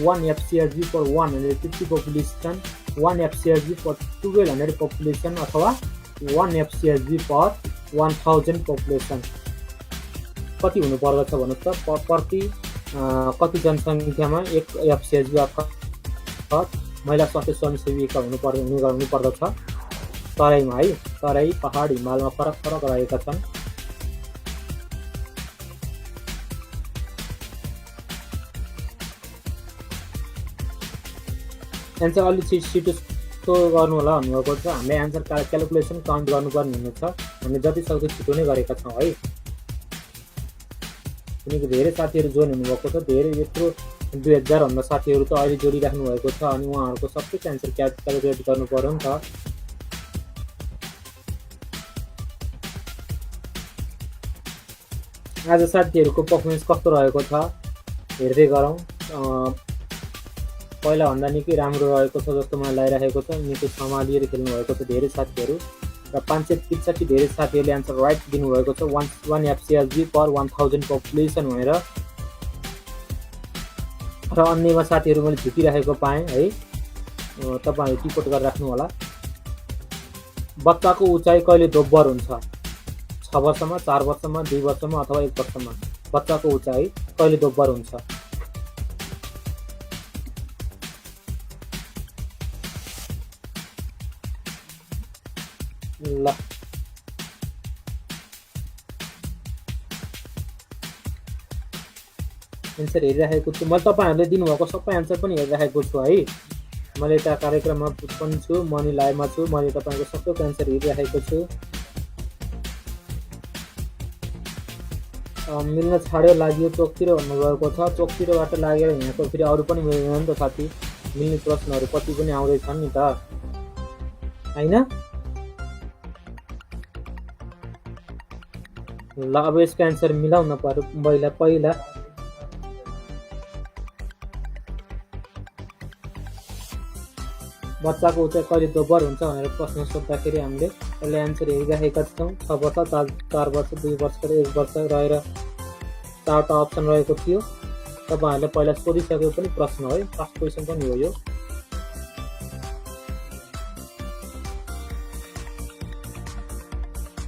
1 FCHV per 150 population, 1 FCHV per 1200 population अथवा 1 एफसिएचबी पर 1000 population। कति हुनुपर्दछ भन्नुहोस् त, प्रति कति जनसङ्ख्यामा 1 एफसिएचबी अर्थात् महिला स्वास्थ्य स्वयंसेविका हुनुपर्दछ तराईमा है। तराई, पहाड, हिमालमा फरक रहेका छन्। एन्सर अलि छिटो गर्नु होला भन्नुभएको छ। हामीले एन्सर क्यालकुलेसन काउन्ट गर्नुपर्ने हुनेछ। हामीले जति सक्दो छिटो नै गरेका छौँ है। किनकि धेरै साथीहरू जोइन हुनुभएको छ, धेरै यत्रो 2000 भन्दा साथीहरू त अहिले जोडिराख्नु भएको छ अनि उहाँहरूको सबैको एन्सर क्यालकुलेट गर्नु पर्यो नि त। आज साथीहरूको पर्फर्मेन्स कस्तो रहेको छ हेर्दै गरौँ। पहिलाभन्दा निकै राम्रो रहेको छ जस्तो मलाई लागिरहेको छ। निकै सम्हालिएर खेल्नुभएको छ धेरै साथीहरू र 563 धेरै साथीहरूले एन्सर राइट दिनुभएको छ। 1 FCLG पर 1000 पपुलेसन भनेर र अन्यमा साथीहरू मैले झुकिरहेको पाएँ है। तपाईँहरू टिकट गरेर राख्नु होला। बच्चाको उचाइ कहिले दोब्बर हुन्छ? 6 वर्षमा, 4 वर्षमा, 2 वर्षमा अथवा 1 वर्षमा बच्चाको उचाइ कहिले दोब्बर हुन्छ? ल एन्सर हेरिराखेको छु। मैले तपाईँहरूले दिनुभएको सबै एन्सर पनि हेरिराखेको छु है। मैले यता कार्यक्रममा पनि छु, मनी लाइभमा छु। मैले तपाईँको सबैको एन्सर हेरिराखेको छु। मिल्न छाड्यो लाग्यो चोकतिर भन्नुभएको छ। चोकतिरबाट लागेर यहाँको फेरि अरू पनि मिल्दैन नि त साथी। मिल्ने प्रश्नहरू कति पनि आउँदैछन् नि त होइन। ल अब यसको एन्सर मिलाउन पर्यो। पहिला बच्चाको उचाइ कहिले दोब्बर हुन्छ भनेर प्रश्न सोद्धाखेरि हामीले यसले एन्सर हेरिराखेका छौँ। 6 वर्ष, 4 वर्ष, 2 वर्ष र 1 वर्ष रहेर 4वटा अप्सन रहेको थियो। तपाईँहरूले पहिला सोधिसकेको पनि प्रश्न है, फर्स्ट क्वेसन पनि हो यो।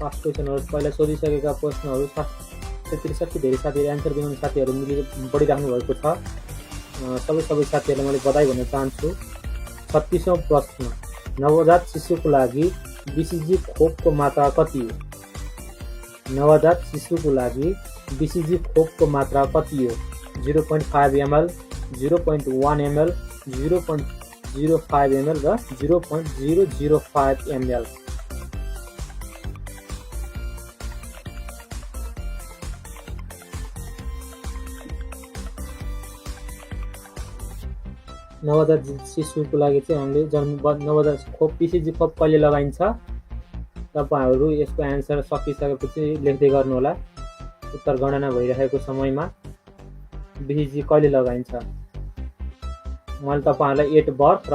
फर्स्ट क्वेसनहरू पहिला सोधिसकेका प्रश्नहरू 63 धेरै साथीहरू एन्सर दिनुहुने साथीहरू बढिराख्नु भएको छ। सबै साथीहरूलाई मैले बधाई भन्न चाहन्छु। 36औं प्रश्न, नवजात शिशुको लागि BCG खोपको मात्रा कति हो? नवजात शिशुको लागि BCG खोपको मात्रा कति हो? 0.5 ml, 0.1 ml, 0.05 ml र 0.005 ml। नवजात शिशुको लागि चाहिँ हामीले नवजात खोप BCG खोप कहिले लगाइन्छ? तपाईँहरू यसको एन्सर सकिसकेपछि लेख्दै गर्नुहोला। उत्तर गणना भइरहेको समयमा BCG कहिले लगाइन्छ? मैले तपाईँहरूलाई 8 बर्थ र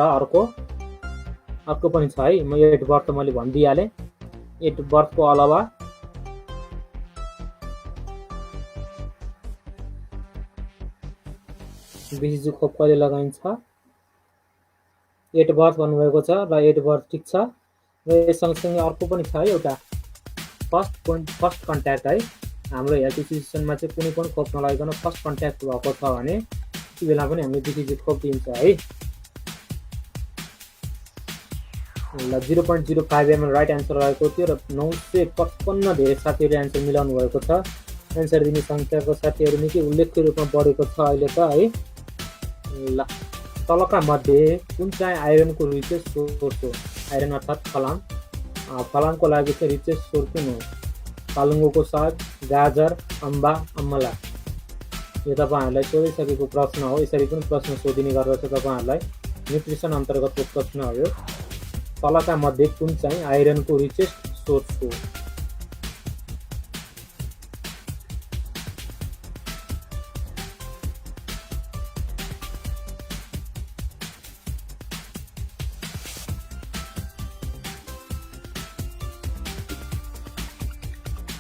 अर्को पनि छ है। म 8 बर्थ मैले भनिदिइहालेँ। 8 बर्थको अलावा BCG खोप कहिले लगाइन्छ? 8 बर्थ भन्नुभएको छ र 8 बर्थ ठिक छ। र यस सँगसँगै अर्को पनि छ है एउटा फर्स्ट कन्ट्याक्ट है। हाम्रो हेल्थ इन्स्टिट्युसनमा चाहिँ कुनै पनि खोप नलागिकन फर्स्ट कन्ट्याक्ट भएको छ भने त्यो बेला पनि हामीले BCG खोप दिन्छ है। ल 0.05 ml राइट एन्सर रहेको थियो र 955 धेरै साथीहरूले एन्सर मिलाउनु भएको छ। एन्सर दिने सङ्ख्याको साथीहरू निकै उल्लेख्य रूपमा बढेको छ अहिले त है। ल तलका मध्ये कुन चाहिँ आइरनको रिचेस्ट सोर्स हो? आइरन अर्थात् फलाम। फलामको लागि चाहिँ रिचेस्ट सोर्स कुन हो? पालुङ्गोको साग, गाजर, अम्बा, अमला। यो तपाईँहरूलाई सोधिसकेको प्रश्न हो। यसरी पनि प्रश्न सोधिने गर्दछ तपाईँहरूलाई। न्युट्रिसन अन्तर्गतको प्रश्न हो यो। तलका मध्ये कुन चाहिँ आइरनको रिचेस्ट सोर्स हो?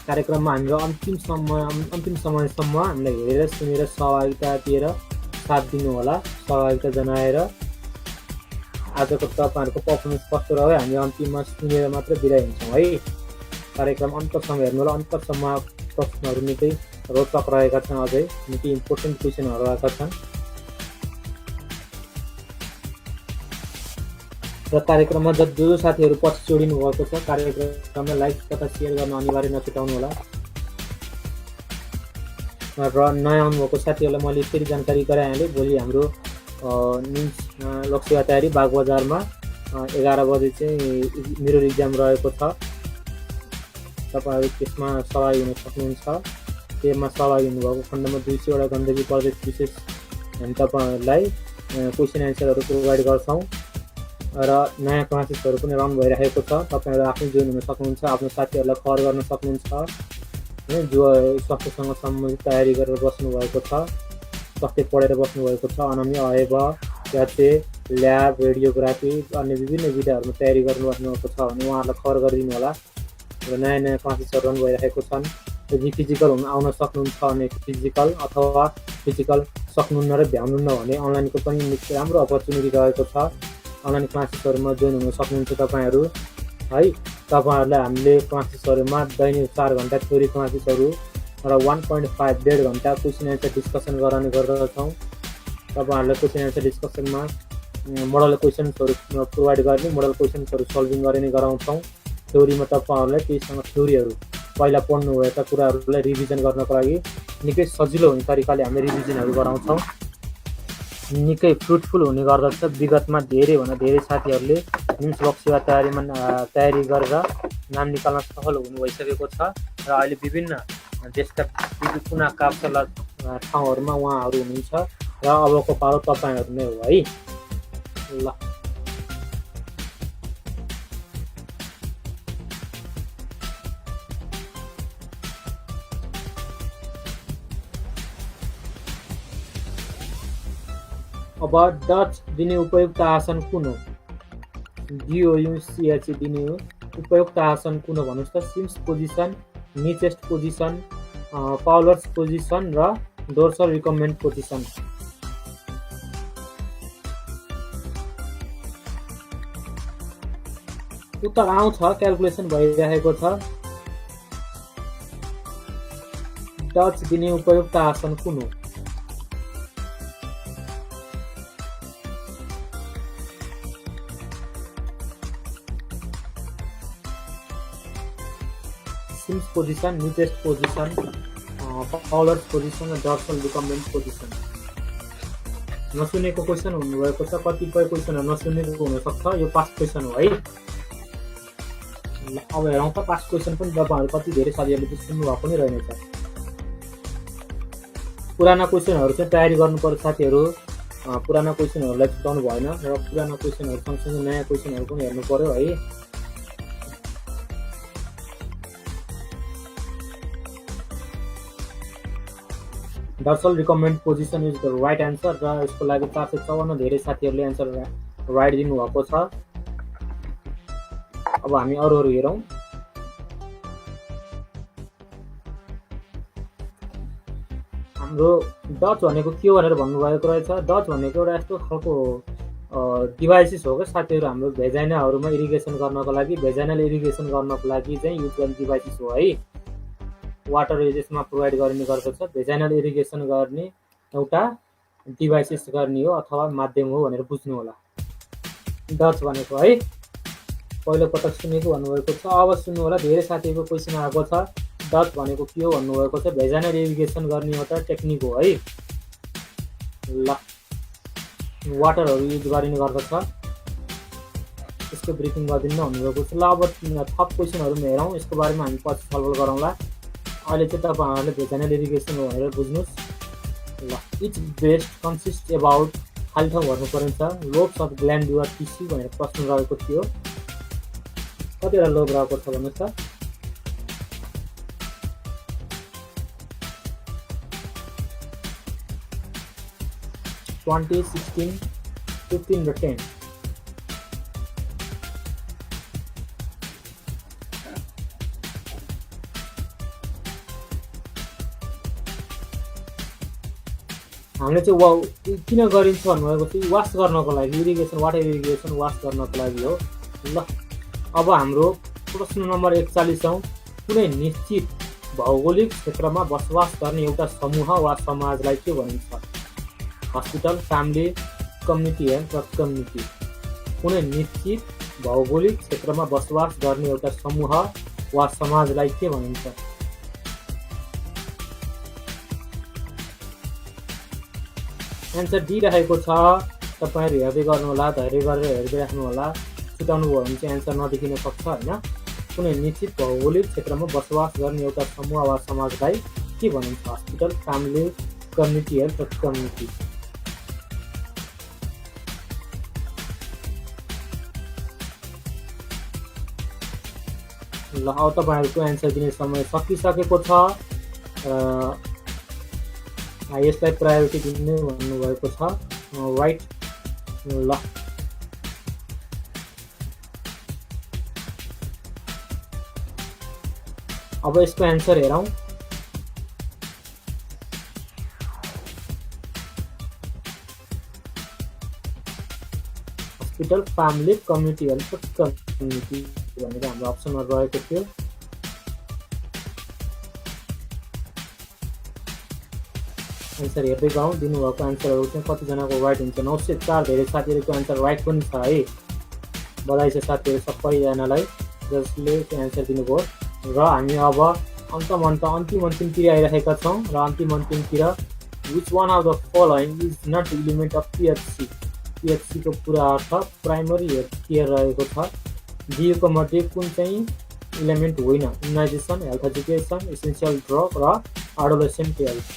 कार्यक्रममा हाम्रो अन्तिम समयसम्म हामीलाई हेरेर सुनेर सहभागिता दिएर साथ दिनु होला। सहभागिता जनाएर आजको तपाईँहरूको पर्फर्मेन्स कस्तो रह्यो हामी अन्तिममा सुनेर मात्र बिदा हुन्छौँ है। कार्यक्रम अन्तसम्म हेर्नु होला। अन्तसम्म प्रश्नहरू निकै रोचक रहेका छन्। अझै निकै इम्पोर्टेन्ट क्वेसनहरू रहेका छन् र कार्यक्रममा जो साथीहरू पछि जोडिनु भएको छ कार्यक्रमलाई लाइक तथा सेयर गर्न अनिवार्य नछुटाउनु होला। र नयाँ आउनुभएको साथीहरूलाई मैले फेरि जानकारी गराइहालेँ। भोलि हाम्रो लोकसेवा तयारी बागबजारमा 11 बजे चाहिँ मेरो इक्जाम रहेको छ। तपाईहरु त्यसमा सहभागी हुन सक्नुहुन्छ। त्यसमा सहभागी हुनुभएको खण्डमा 200 वटा गण्डकी प्रदेश विशेष हामी तपाईहरुलाई क्वेशन एन्सरहरू प्रोभाइड गर्छौं र नयाँ क्लासेसहरू पनि रन भइरहेको छ। तपाईहरु आफै जोइन हुन सक्नुहुन्छ, आफ्नो साथीहरुलाई खबर गर्न सक्नुहुन्छ हैन, जो स्वास्थ्यसँग सम्बन्धित तयारी गरेर बस्नु भएको छ, स्वास्थ्य पढेर बस्नु भएको छ, अनम्य अयब याचे ल्याब रेडियोग्राफी अन्य विभिन्न विधाहरुमा तयारी गर्नु भएको छ भने उहाँहरुलाई खबर गरिदिनु होला र नयाँ नयाँ क्लासेसहरू रन भइरहेको छन्। यदि फिजिकल हुन आउन सक्नुहुन्छ भने फिजिकल अथवा फिजिकल सक्नुहुन्न र भ्याउनुहुन्न भने अनलाइनको पनि निकै राम्रो अपर्च्युनिटी रहेको छ। अनलाइन क्लासेसहरूमा जोइन हुन सक्नुहुन्छ तपाईहरु है। तपाईहरुलाई हामीले क्लासेसहरूमा दैनिक 4 घण्टा थ्योरी क्लासेसहरू र 1.5 1.5 घण्टा क्वेशन एन्सर डिस्कसन गराउने गर्दछौं। तपाईहरुलाई क्वेशन एन्सर डिस्कसनमा मोडल क्वेशन्सहरू प्रोभाइड गर्ने, मोडल क्वेशन्सहरू सल्भिङ गर्ने गराउँछौं। थ्योरीमा तपाईहरुलाई केहीसँग थ्योरीहरू पहिला पढ्नु भएका कुराहरूलाई रिभिजन गर्नको लागि निकै सजिलो हुने तरिकाले हामी रिभिजनहरू गराउँछौं। निकै फ्रुटफुल हुने गर्दछ। विगतमा धेरै भन्दा धेरै साथीहरूले निम्स लोकसेवा तयारी गरेर नाम निकाल्न सफल हुनु भइसकेको छ र अहिले विभिन्न देशका कुना काप्चा ठाउँहरूमा उहाँहरू हुनुहुन्छ र अबको पालो तपाईहरु नै हो है। ल अब डच दिने उपयुक्त आसन कुन हो? DOUCH दिने हो उपयुक्त आसन कुन हो भन्नुस् त? Sims position, knee chest position, Fowler's position र डोर्सल रिकमेन्ड पोजिसन। उत्तर आउँछ, क्याल्कुलेसन भइरहेको छ। डच दिने उपयुक्त आसन कुन हो? Sims position, knee chest position, Fowler's position र डोर्सल रिकमेन्ड पोजिसन। नसुनेको क्वेशन हुनुभएको छ, कतिपय क्वेशनहरू नसुनेको हुनसक्छ। यो पास्ट क्वेशन हो है। अब हेरौँ त पास्ट क्वेशन पनि तपाईहरु कति धेरै साथीहरूले सुन्नु भएको नै रहेछ। पुराना क्वेशनहरू चाहिँ तयारी गर्नुपर्छ साथीहरू। पुराना क्वेशनहरूलाई छुटाउनु भएन र पुराना क्वेशनहरू सँगसँगै नयाँ क्वेशनहरू पनि हेर्नु पर्यो है। Dorsal recumbent position is the right answer र यसको लागि 454 धेरै साथीहरूले एन्सर राइट दिनु भएको छ। अब हामी अरूहरू हेरौँ। हाम्रो डच भनेको के हो भनेर भन्नुभएको रहेछ। डच भनेको एउटा यस्तो खालको डिभाइसेस हो क्या साथीहरू। हाम्रो भेजाइनाहरूमा इरिगेसन गर्नको लागि, भेजाइनल इरिगेसन गर्नको लागि चाहिँ युज गर्ने डिभाइसेस हो है। वाटर यसमा प्रोभाइड गरिने गर्दछ। भेजाइनल इरिगेसन गर्ने एउटा डिभाइसेस गर्ने हो अथवा माध्यम हो भनेर बुझ्नु होला डच भनेको है। पहिलो पटक सुनेको भन्नुभएको छ। अब सुन्नु होला, धेरै साथीको क्वेशन आएको छ डच भनेको के हो भन्नुभएको छ। भेजाइनल इरिगेसन गर्ने एउटा टेक्निक हो है। ल वाटरहरू युज गरिने गर्दछ, त्यसको ब्रिफिङ गरिदिनु भन्नुभएको छ। ल अब थप क्वेशनहरू हेरौँ, यसको बारेमा हामी पछि छलफल गरौँला। अहिले चाहिँ तपाईहरुले भेजाइनल इरिगेसन हो भनेर बुझ्नुस्। ल इच बेस्ट कन्सिस्ट अबाउट खाली ठाउँ भर्नु पर्छ। लोब्स अफ ग्ल्यान्डुलर टिस्यु भनेर प्रश्न रहेको थियो। कतिवटा लोब रहेको छ भन्नुहोस् त? 20, 16, 15 र 10। हामीले चाहिँ किन गरिन्छ भन्नुभएको चाहिँ वास गर्नको लागि, इरिगेसन वाटर इरिगेसन वास गर्नको लागि हो। ल अब हाम्रो प्रश्न नम्बर 41 औं। कुनै निश्चित भौगोलिक क्षेत्रमा बसोबास गर्ने एउटा समूह वा समाजलाई के भनिन्छ? हस्पिटल, फ्यामिली, कम्युनिटी हेल्थ र कम्युनिटी। कुनै निश्चित भौगोलिक क्षेत्रमा बसोबास गर्ने एउटा समूह वा समाजलाई के भनिन्छ? एन्सर दिइरहेको छ तपाईँहरू हेर्दै गर्नुहोला, धैर्य गरेर हेर्दै राख्नुहोला। छुटाउनु भयो भने चाहिँ एन्सर नदेखिन सक्छ होइन। कुनै निश्चित भौगोलिक क्षेत्रमा बसोबास गर्ने एउटा समूह वा समाजलाई के भनिन्छ? हस्पिटल, फ्यामिली, कम्युनिटी हेल्थ र कम्युनिटी। ल अब तपाईँहरूको एन्सर दिने समय सकिसकेको छ। यसलाई प्रायोरिटी दिनु भन्नुभएको छ, राइट। ल अब यसको एन्सर हेरौँ। हस्पिटल, फ्यामिली, कम्युनिटी हेल्थ र कम्युनिटी भनेर हाम्रो अप्सनमा रहेको थियो। एन्सर हेर्दै जाउँ, दिनुभएको एन्सरहरू चाहिँ कतिजनाको राइट हुन्छ। 904 धेरै साथीहरूको एन्सर राइट पनि छ है। बधाई छ साथीहरू सबैजनालाई जसले त्यो एन्सर दिनुभयो। र हामी अब अन्तिमतिर आइरहेका छौँ। र अन्तिमतिर which one of the following is not element of PHC. पिएचसीको पुरा अर्थ प्राइमरी हेल्थ केयर रहेको छ। दिएको मध्ये कुन चाहिँ इलिमेन्ट होइन? Immunisation, health education, essential drug र एडोलेसेन्ट हेल्थ।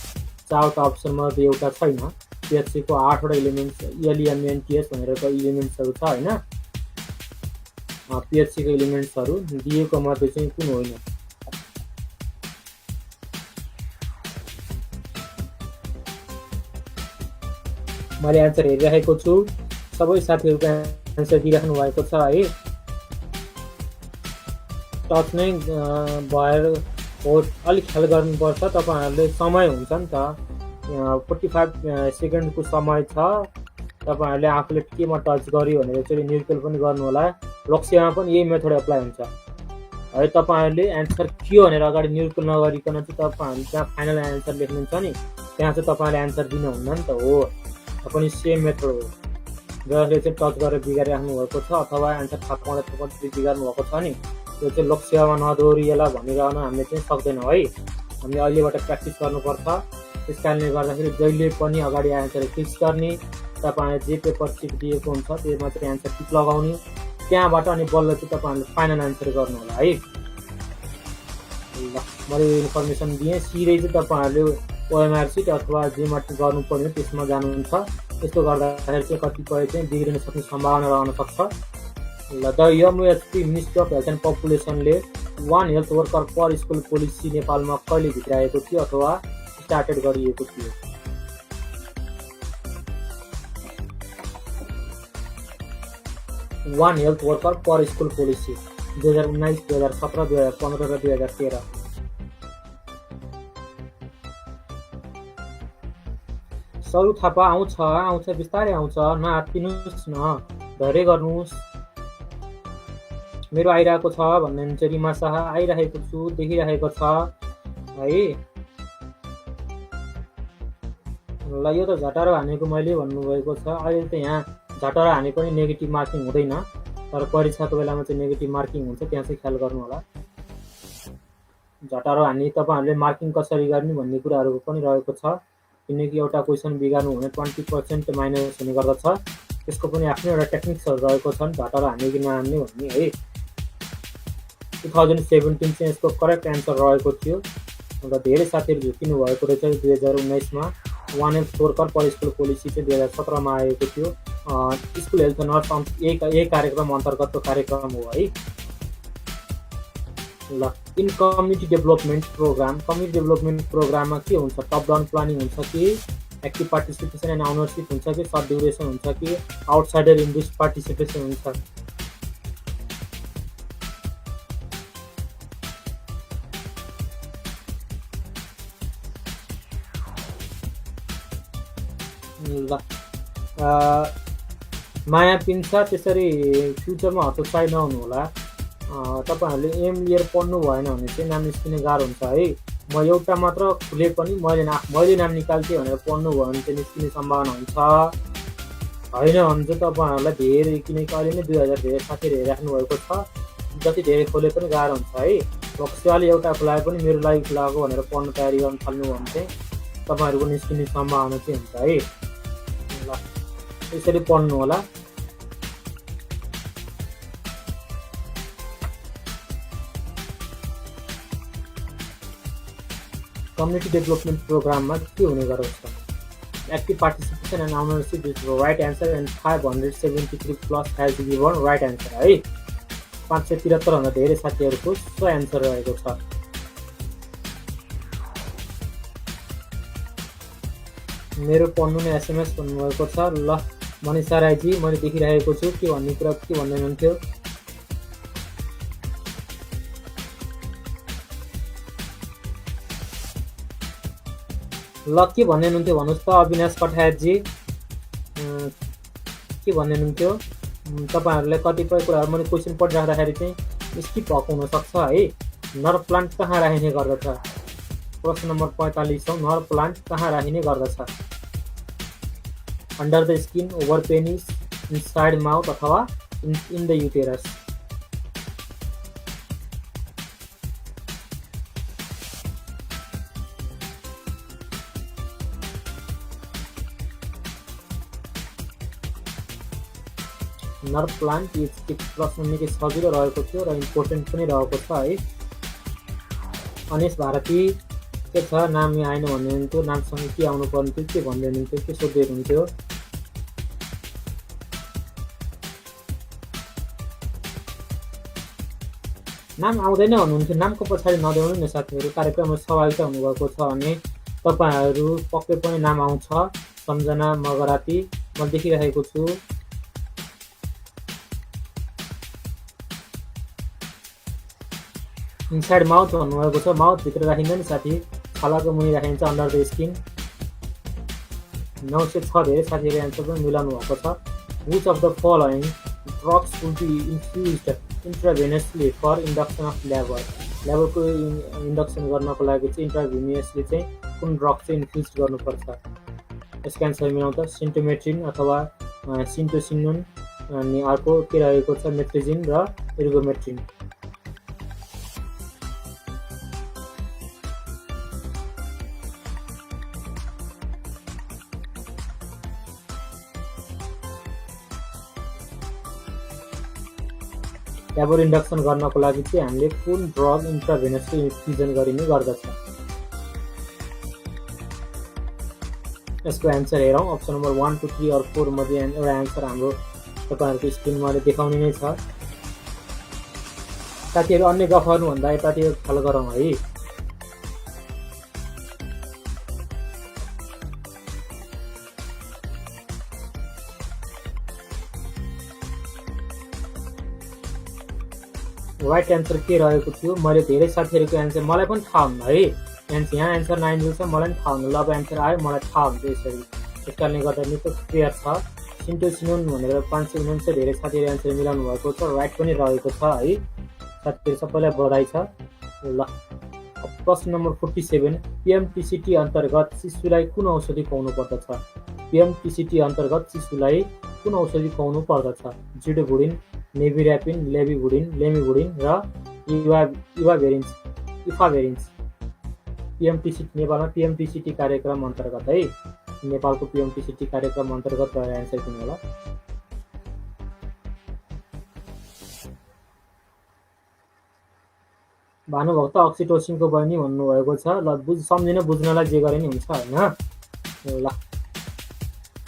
4वटा अप्सनमध्ये एउटा छैन। पिएचसीको 8वटा इलिमेन्ट्स एलइएमएनटिएस भनेर इलिमेन्ट्सहरू छ होइन। पिएचसीको इलिमेन्ट्सहरू दिएको मध्ये चाहिँ कुन होइन? मैले एन्सर हेरिरहेको छु, सबै साथीहरूको एन्सर दिइराख्नु भएको छ है। टच नै भएर हो, अलिक ख्याल गर्नुपर्छ। तपाईँहरूले समय हुन्छ नि त, 45 सेकेन्डको समय छ। तपाईँहरूले आफूले केमा टच गर्यो भनेर चाहिँ निर्कल पनि गर्नुहोला। लक्ष्यमा पनि यही मेथड एप्लाई हुन्छ है। तपाईँहरूले एन्सर के हो भनेर अगाडि निर्कल नगरिकन चाहिँ तपाईँहरूले जहाँ फाइनल एन्सर लेख्नुहुन्छ नि त्यहाँ चाहिँ तपाईँले एन्सर दिनुहुन्न नि त। हो, पनि सेम मेथड हो। जसले चाहिँ टच गरेर बिगारिराख्नु भएको छ अथवा एन्सर थाहा पाउँदा बिगार्नु भएको छ नि, त्यो चाहिँ लक्ष्यमा नदोहोरिएला भनिरहन हामीले चाहिँ सक्दैनौँ है। हामीले अहिलेबाट प्र्याक्टिस गर्नुपर्छ। त्यस कारणले गर्दाखेरि जहिले पनि अगाडि एन्सर फिक्स गर्ने, तपाईँले जे पेपर सिट दिएको हुन्छ त्यसमा चाहिँ एन्सर टिक लगाउने, त्यहाँबाट अनि बल्ल चाहिँ तपाईँहरूले फाइनल एन्सर गर्नु होला है। ल मैले इन्फर्मेसन दिएँ। सिधै चाहिँ तपाईँहरूले ओएमआर सिट अथवा जेमा गर्नु पर्ने त्यसमा जानुहुन्छ। यस्तो गर्दाखेरि चाहिँ कतिपय चाहिँ बिग्रिन सक्ने सम्भावना रहन सक्छ। ल the MOHP ministry of health and पपुलेसनले one health worker per school policy नेपालमा कहिले भित्राएको थियो अथवा स्टार्टेड गरिएको थियो? One health worker per school policy 2019, 2017, 2015 र 2013। सरु थापा आउँछ बिस्तारै आउँछ, नआत्तिनुहोस् न, धैर्य गर्नुहोस्। मेरो आइरहेको छ भन्नुहुन्छ रिमा शाह। आइरहेको छु, देखिरहेको छ है। ल यो त झटारो हानेको मैले भन्नुभएको छ। अहिले त यहाँ झटारो हाने पनि नेगेटिभ मार्किङ हुँदैन, तर परीक्षाको बेलामा चाहिँ नेगेटिभ मार्किङ हुन्छ, त्यहाँ चाहिँ ख्याल गर्नु होला। झटारो हाने तपाईँहरूले मार्किङ कसरी गर्ने भन्ने कुराहरू पनि रहेको छ। किनकि एउटा क्वेसन बिगार्नु भने 20% माइनस हुने गर्दछ। त्यसको पनि आफ्नो एउटा टेक्निक्सहरू रहेको छन्, झटारो हान्ने कि नहान्ने भन्ने है। 2017 चाहिँ यसको करेक्ट एन्सर रहेको थियो र धेरै साथीहरू झुकिनु भएको रहेछ। 2019मा one health worker per school policy चाहिँ 2017मा आएको थियो। स्कुल हेल्थ नर्स यही कार्यक्रम अन्तर्गतको कार्यक्रम हो है। ल इन कम्युनिटी डेभलपमेन्ट प्रोग्राममा के हुन्छ? टप डाउन प्लानिङ हुन्छ कि एक्टिभ पार्टिसिपेसन एन्ड अनरसिप हुन्छ कि सर्ट ड्युरेसन हुन्छ कि आउटसाइडर इन्ड्युस्ड पार्टिसिपेसन हुन्छ? ल माया पिन्छ, त्यसरी फ्युचरमा हतोत्साही नहुनु होला। तपाईँहरूले एम लिएर पढ्नु भएन भने चाहिँ नाम निस्किने गाह्रो हुन्छ है। म एउटा मात्र खुले पनि मैले नाम निकाल्थेँ भनेर पढ्नु भयो भने चाहिँ निस्किने सम्भावना हुन्छ होइन भने चाहिँ तपाईँहरूलाई धेरै, किनकि अहिले नै 2000 धेरै साथीहरू हेरिराख्नु भएको छ। जति धेरै खोले पनि गाह्रो हुन्छ है। लक्ष्यले एउटा खुलाए पनि मेरो लागि खुलाएको भनेर पढ्नु तयारी गर्न थाल्नु भने चाहिँ तपाईँहरूको निस्किने सम्भावना चाहिँ हुन्छ है। ल यसरी पढ्नु होला। कम्युनिटी डेभलपमेन्ट प्रोग्राममा के हुने गर्छ? Active participation and ownership is right answer and 573 plus has given right answer है। 573 भन्दा धेरै साथीहरूको सही एन्सर रहेको छ। मेरो पढ्नु नै एसएमएस भन्नुभएको छ। ल मनिषा राईजी, मैले देखिरहेको छु के भन्ने कुरा के भन्दै हुनुहुन्थ्यो। ल के भन्दै हुनुहुन्थ्यो भन्नुहोस् त। अविनाश पठायतजी के भन्दै हुनुहुन्थ्यो? तपाईँहरूलाई कतिपय कुराहरू मैले क्वेसन पढिराख्दाखेरि चाहिँ स्किप भएको हुनसक्छ है। नर्भ प्लान्ट कहाँ राखिने गर्दछ? प्रश्न नम्बर 45 नर्भ प्लान्ट कहाँ राखिने गर्दछ? Under the skin, over penis, inside mouth अथवा in the uterus? Norplant यो प्रश्न निकै सजिलो रहेको थियो र इम्पोर्टेन्ट पनि रहेको छ है। अनिश भारती के छ? नाम यहाँ आएन भन्दै हुनुहुन्थ्यो। नामसँग के आउनु पर्ने थियो के भन्दै हुनुहुन्थ्यो, के सोध्दै हुनुहुन्थ्यो? नाम आउँदैन भन्नुहुन्थ्यो। नामको पछाडि नदेउनु नि साथीहरू। कार्यक्रममा सहभागिता हुनुभएको छ भने तपाईँहरू पक्कै पनि नाम आउँछ। सम्झना मगराती म देखिरहेको छु। इनसाइड माउथ भन्नुभएको छ। माउथ भित्र राखिन्छ नि साथी, छालाको मुनि राखिन्छ अन्डर द स्किन। 906 धेरै साथीहरूले एन्सर पनि मिलाउनु भएको छ। Which of the following drugs will be infused intravenously for induction of labour? लेबरको इन्डक्सन गर्नको लागि चाहिँ इन्ट्राभेनियसली चाहिँ कुन ड्रग चाहिँ इन्फ्युज गर्नुपर्छ? यसको एन्सर मिलाउँ त सिन्टोमेट्रिन अथवा सिन्टोसिनोन, अनि अर्को के रहेको छ मेट्रिजिन र एर्गोमेट्रिन। लेबर इन्डक्सन गर्नको लागि चाहिँ हामीले कुन ड्रग इन्ट्राभेनसली इन्फ्युजन गरिने गर्दछ? यसको एन्सर हेरौँ। अप्सन नम्बर 1, 2, 3 और 4 मध्ये एउटा एन्सर हाम्रो तपाईँहरूको स्क्रिनमा देखाउने नै छ। साथीहरू अन्य गफ गर्नुभन्दा यतातिर ख्याल गरौँ है। राइट एन्सर के रहेको थियो? मैले धेरै साथीहरूको एन्सर मलाई पनि थाहा हुन्न है। यहाँ एन्सर 9 छ, मलाई पनि थाहा हुन्न। ल अब एन्सर आयो, मलाई थाहा हुन्छ यसरी। त्यस कारणले गर्दा निकै क्लियर छ। सिन्टोसिनोन भनेर 549 धेरै साथीहरूले एन्सर मिलाउनु भएको छ। राइट पनि रहेको छ है। साथीहरू सबैलाई बधाई छ। ल प्रश्न नम्बर 47 पिएमटिसिटी अन्तर्गत शिशुलाई कुन औषधि खुवाउनु पर्दछ? पिएमटिसिटी अन्तर्गत शिशुलाई कुन औषधि खुवाउनु पर्दछ? जिडोभुडिन, नेभिऱ्यापिन, लेमिभुडिन र इफाभेरिन्स। पिएमटिसिटी नेपालमा पिएमटिसिटी कार्यक्रम अन्तर्गत है। नेपालको पिएमटिसिटी कार्यक्रम अन्तर्गत रहेर एन्सर दिनु होला। भानुभक्त अक्सिटोसिनको बहिनी भन्नुभएको छ। ल सम्झिन बुझ्नलाई जे गरे नि हुन्छ होइन। ल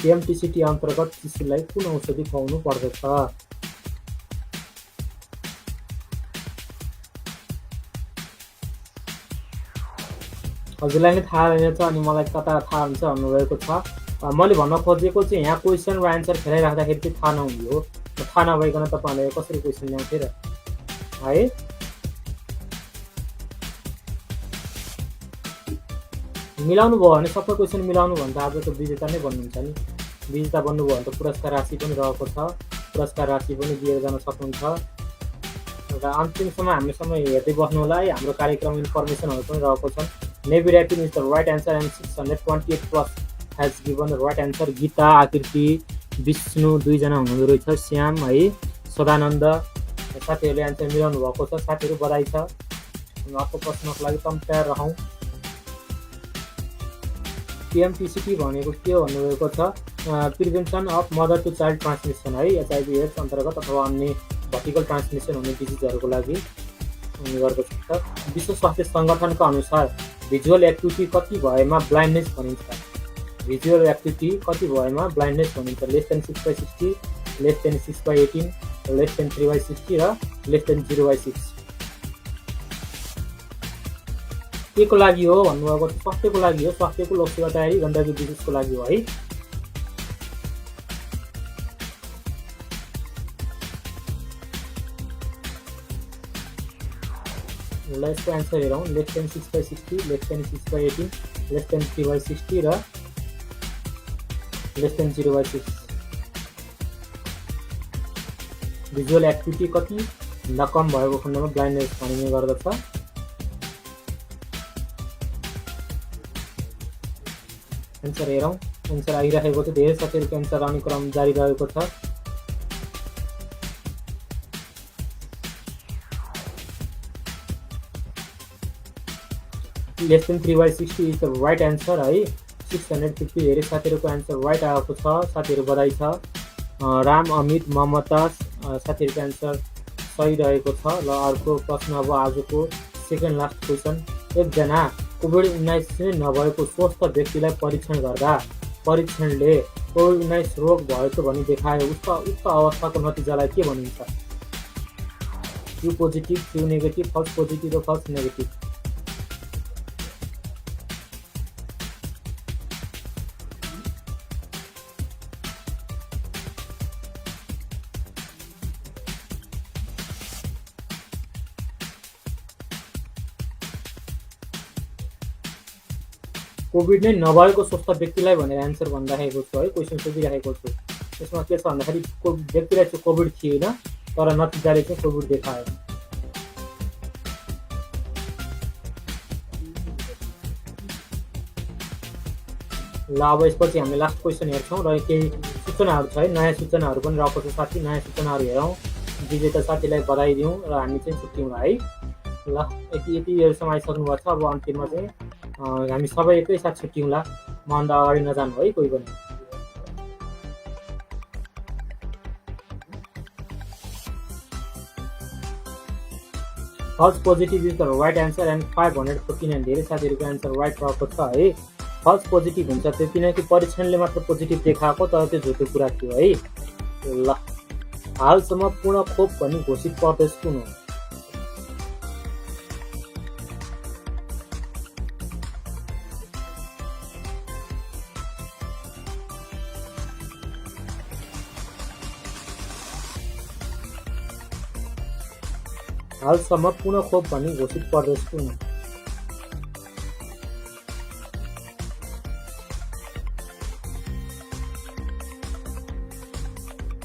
पिएमटिसिटी अन्तर्गत शिशुलाई कुन औषधि खुवाउनु पर्दछ? हजुरलाई नै थाहा रहेछ अनि मलाई कता थाहा हुन्छ भन्नुभएको छ। मैले भन्न खोजेको चाहिँ यहाँ क्वेसन र एन्सर खेलाइराख्दाखेरि चाहिँ थाहा नहुने हो। थाहा नभइकन तपाईँहरूले कसरी क्वेसन ल्याउँथे र है। मिलाउनु भयो भने सबै क्वेसन मिलाउनु भन्दा आजको विजेता नै बन्नुहुन्छ नि। विजेता बन्नुभयो भने त पुरस्कार राशि पनि रहेको छ। पुरस्कार राशि पनि दिएर जान सक्नुहुन्छ। र अन्तिमसम्म हामीसँग हेर्दै बस्नु होला है। हाम्रो कार्यक्रम इन्फर्मेसनहरू पनि रहेको छ। Nevirapine is the right answer and 628 plus has given the right answer. Gita, Aakriti, Vishnu दुईजना हुनुहुँदो रहेछ, श्याम है, सदानन्द साथीहरूले एन्सर मिलाउनु भएको छ। साथीहरू बधाई छ। अर्को प्रश्नको लागि तम तयार रहौँ। पिएमटिसिटी भनेको के हो भन्नुभएको छ? Prevention of mother to child transmission है, एचआइभी एड्स अन्तर्गत अथवा अन्य भर्टिकल ट्रान्समिसन हुने डिजिजहरूको लागि हुने गर्दछ। विश्व स्वास्थ्य सङ्गठनका अनुसार भिजुअल एक्टिभिटी कति भएमा ब्लाइन्डनेस भनिन्छ? भिजुअल एक्टिभिटी कति भएमा ब्लाइन्डनेस भनिन्छ? Less than 6/60, less than 6/18, less than 3/60 र लेस देन 0/6। के को लागि हो भन्नुभएको? स्वास्थ्यको लागि हो। स्वास्थ्यको लोकसेवा तयारी गण्डकी डिजिजको लागि हो है। ल यसको एन्सर हेरौँ। Less than 6/60, less than 6/18, less than 3/60 र लेस देन 0/6। भिजुअल एक्टिभिटी कति भन्दा कम भएको खण्डमा ब्लाइन्डनेस भनिने गर्दछ। एन्सर हेरौँ। एन्सर आइरहेको छ। धेरै साथीहरूको एन्सर आउने क्रम जारी रहेको छ। Less than 3/60 is the right answer है। 650 धेरै साथीहरूको एन्सर राइट आएको छ। साथीहरू बधाई छ। राम, अमित, ममताज साथीहरूको एन्सर सही रहेको छ। ल अर्को प्रश्न अब आजको सेकेन्ड लास्ट क्वेसन। एकजना कोभिड-19 नभएको स्वस्थ व्यक्तिलाई परीक्षण गर्दा परीक्षणले कोभिड-19 रोग भएको भनी देखायो। उक्त अवस्थाको नतिजालाई के भनिन्छ? True positive, true negative, false positive र फल्स नेगेटिभ। कोभिड नै नभएको स्वस्थ व्यक्तिलाई भनेर एन्सर भनिराखेको छु है। क्वेसन सोधिराखेको छु। यसमा के छ भन्दाखेरि व्यक्तिलाई चाहिँ कोभिड थिएन, तर नतिजाले चाहिँ कोभिड देखायो। ल अब यसपछि हामी लास्ट क्वेसन हेर्छौँ र केही सूचनाहरू छ है। नयाँ सूचनाहरू पनि रहेको छ साथी। नयाँ सूचनाहरू हेरौँ। विजेता साथीलाई बधाई दिउँ र हामी चाहिँ छुट्यौँला है। ल यतिसम्म आइसक्नुभएको छ। अब अन्तिममा चाहिँ हामी सबै एकैसाथ छुट्यौँला। मभन्दा अगाडि नजानु है कोही पनि। False positive is the right answer and 549 धेरै साथीहरूको एन्सर राइट रहेको छ है। फल्स पोजिटिभ हुन्छ त्यति नै कि परीक्षणले मात्र पोजिटिभ देखाएको, तर त्यो झुटो कुरा थियो है। ल हालसम्म पूर्ण खोप भनी घोषित प्रदेश कुन हो? हालसम्म पूर्ण खोप भनी घोषित प्रदेश कुन हो?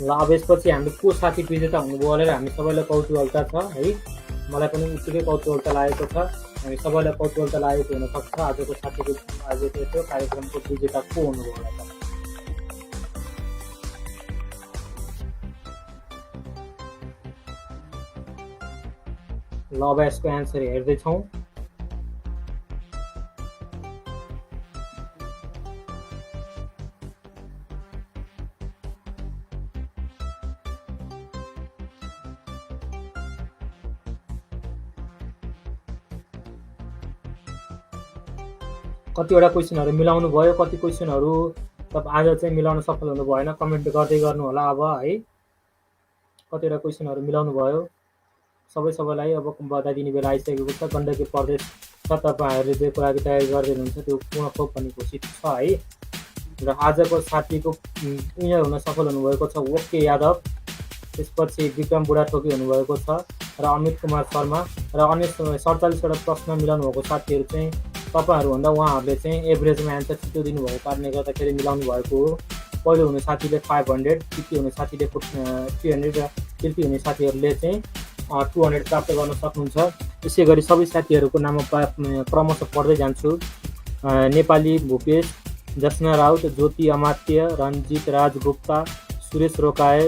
ल अब यसपछि हामीले को साथी विजेता हुनुभयो भनेर हामी सबैलाई कौतूहलता छ है। मलाई पनि उत्तिकै कौतूहलता लागेको छ। हामी सबैलाई कौतूहलता लागेको हुनसक्छ आजको यो कार्यक्रमको विजेता को हुनुभयो होला त। ल अब यसको एन्सर हेर्दैछौँ। कतिवटा क्वेसनहरू मिलाउनु भयो, कति क्वेसनहरू आज चाहिँ मिलाउन सफल हुनु भएन। कमेन्ट गर्दै गर्नु होला अब है। कतिवटा क्वेसनहरू मिलाउनु भयो। सबैलाई अब बधाई दिने बेला आइसकेको छ। गण्डकी प्रदेश छ, तपाईँहरूले जेको लागि तयारी गर्दै हुनुहुन्छ त्यो पूर्ण खोप भन्ने घोषित छ है। र आजको साथीको विनर हुन सफल हुनुभएको छ ओके यादव। त्यसपछि विक्रम बुढाथोकी हुनुभएको छ र अमित कुमार शर्मा र अन्य 47वटा प्रश्न मिलाउनु भएको साथीहरू चाहिँ तपाईँहरूभन्दा उहाँहरूले चाहिँ एभरेजमा एन्सर छिटो दिनुभएको कारणले गर्दाखेरि मिलाउनु भएको हो। पहिलो हुने साथीले 500, तृतीय हुने साथीले 300 र तृतीय हुने साथीहरूले चाहिँ 200 प्राप्त गर्न सक्नुहुन्छ। यसै गरी सबै साथीहरूको नाम क्रमशः पढ्दै जान्छु। नेपाली भूपेश, जसना राउत, ज्योति अमात्य, रञ्जित राज गुप्ता, सुरेश रोकाए,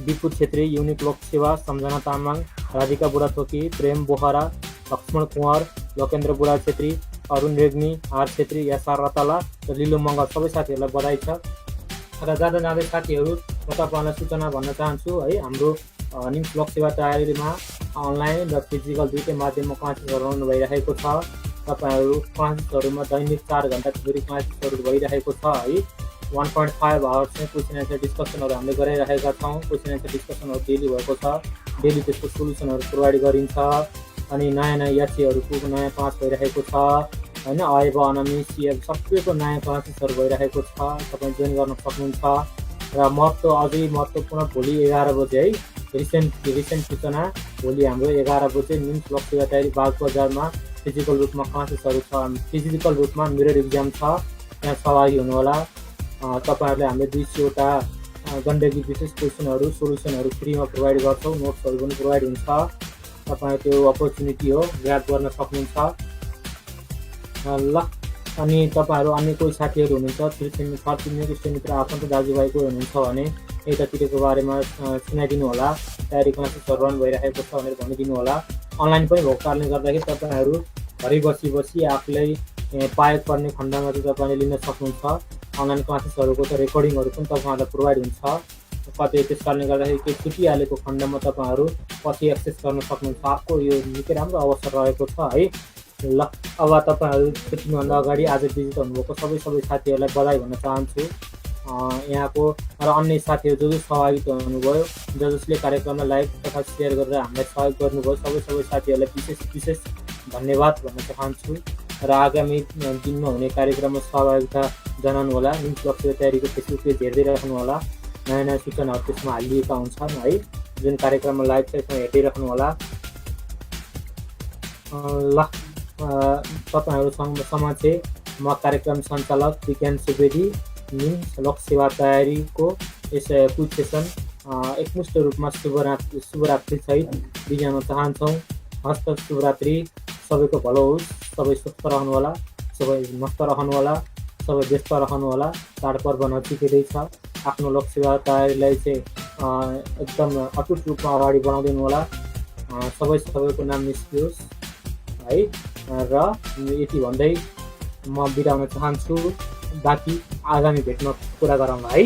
विपुल छेत्री, युनिक लोकसेवा, सम्झना तामाङ, राधिका बुढाथोकी, प्रेम बोहरा, लक्ष्मण कुँवर, लोकेन्द्र बुढा छेत्री, अरुण रेग्मी, आर छेत्री, यासार रतला र लिलु मङ्गल सबै साथीहरूलाई बधाई छ। र जाँदै साथीहरू म तपाईँहरूलाई सूचना भन्न चाहन्छु है, हाम्रो निम्स लोक सेवा तयारीमा अनलाइन र फिजिकल दुईटै माध्यममा क्लासेसहरू रन भइरहेको छ। तपाईँहरू क्लासेसहरूमा दैनिक 4 घन्टाको क्लासेसहरू भइरहेको छ है। 1.5 आवर्स चाहिँ क्वेसन एन्सर डिस्कसनहरू हामीले गरिरहेका छौँ। क्वेसन एन्सर डिस्कसनहरू डेली भएको छ। डेली त्यसको सोल्युसनहरू प्रोभाइड गरिन्छ। अनि नयाँ यात्रीहरूको नयाँ क्लास भइरहेको छ होइन। अएब अनमी सिएफ सबैको नयाँ क्लासेसहरू भइरहेको छ, तपाईँ जोइन गर्न सक्नुहुन्छ। र अझै महत्त्वपूर्ण भोलि 11 बजे है, रिसेन्ट सूचना, भोलि हाम्रो 11 बजे निम्स लोक सेवा तयारी बाग बजारमा फिजिकल रूपमा क्लासेसहरू छ। फिजिकल रूपमा मिरर इक्जाम छ, त्यहाँ सहभागी हुनुहोला। तपाईँहरूले हामीले 200वटा गण्डकी विशेष क्वेसनहरू सोल्युसनहरू फ्रीमा प्रोभाइड गर्छौँ। नोट्सहरू पनि प्रोभाइड हुन्छ। तपाईँ त्यो अपर्च्युनिटी हो, ग्राब गर्न सक्नुहुन्छ ल। अनि तपाईँहरू अन्य कोही साथीहरू हुनुहुन्छ, छरछिमेकी मित्र आफन्त दाजुभाइको हुनुहुन्छ भने यतातिरको बारेमा सुनाइदिनु होला। तयारी क्लासेसहरू रन भइरहेको छ भनेर भनिदिनु होला। अनलाइन पनि भएको कारणले गर्दाखेरि तपाईँहरू घरै बसी आफूलाई पाएको पर्ने खण्डमा चाहिँ तपाईँले लिन सक्नुहुन्छ। अनलाइन क्लासेसहरूको त रेकर्डिङहरू पनि तपाईँहरूलाई प्रोभाइड हुन्छ। कतै त्यस कारणले गर्दाखेरि केही छुटिहालेको खण्डमा तपाईँहरू पछि एक्सेस गर्न सक्नुहुन्छ। आपको यो निकै राम्रो अवसर रहेको छ है ल। अब तपाईँहरू त्यतिभन्दा अगाडि आज विजित हुनुभएको सबै साथीहरूलाई बधाई भन्न चाहन्छु। यहाँको र अन्य साथीहरू जो सहभागिता हुनुभयो, जसले कार्यक्रमलाई लाइक तथा सेयर गरेर हामीलाई सहयोग गर्नुभयो, सबै साथीहरूलाई विशेष धन्यवाद भन्न चाहन्छु। र आगामी दिनमा हुने कार्यक्रममा सहभागिता जनाउनु होला। निम्स लोक सेवा तयारीको फेसबुक पेज हेर्दै राख्नु होला। नयाँ सूचनाहरू त्यसमा हालिएका हुन्छन् है। जुन कार्यक्रममा लाइभ छ त्यसमा हेर्दै राख्नु होला ल। तपाईँहरूसँग चाहिँ म कार्यक्रम सञ्चालक विज्ञान सुवेदी, निम्स लोक सेवा तयारीको यस क्विज सेसन एकमुष्ट रूपमा शुभरात्रि सहित बिदा हुन चाहन्छौँ। हस्त शुभरात्रि, सबैको भलो होस्, सबै स्वस्थ रहनुहोला, सबै मस्त रहनुहोला, सबै व्यस्त रहनुहोला। चाडपर्व नजिकै छ। आफ्नो लोक सेवा तयारीलाई चाहिँ एकदम अटुट रूपमा अगाडि बढाउँदैन होला। सबैको नाम निस्कियोस् है। र यति भन्दै म बिदा हुन चाहन्छु। बाँकी आगामी भेटमा कुरा गरौँला है।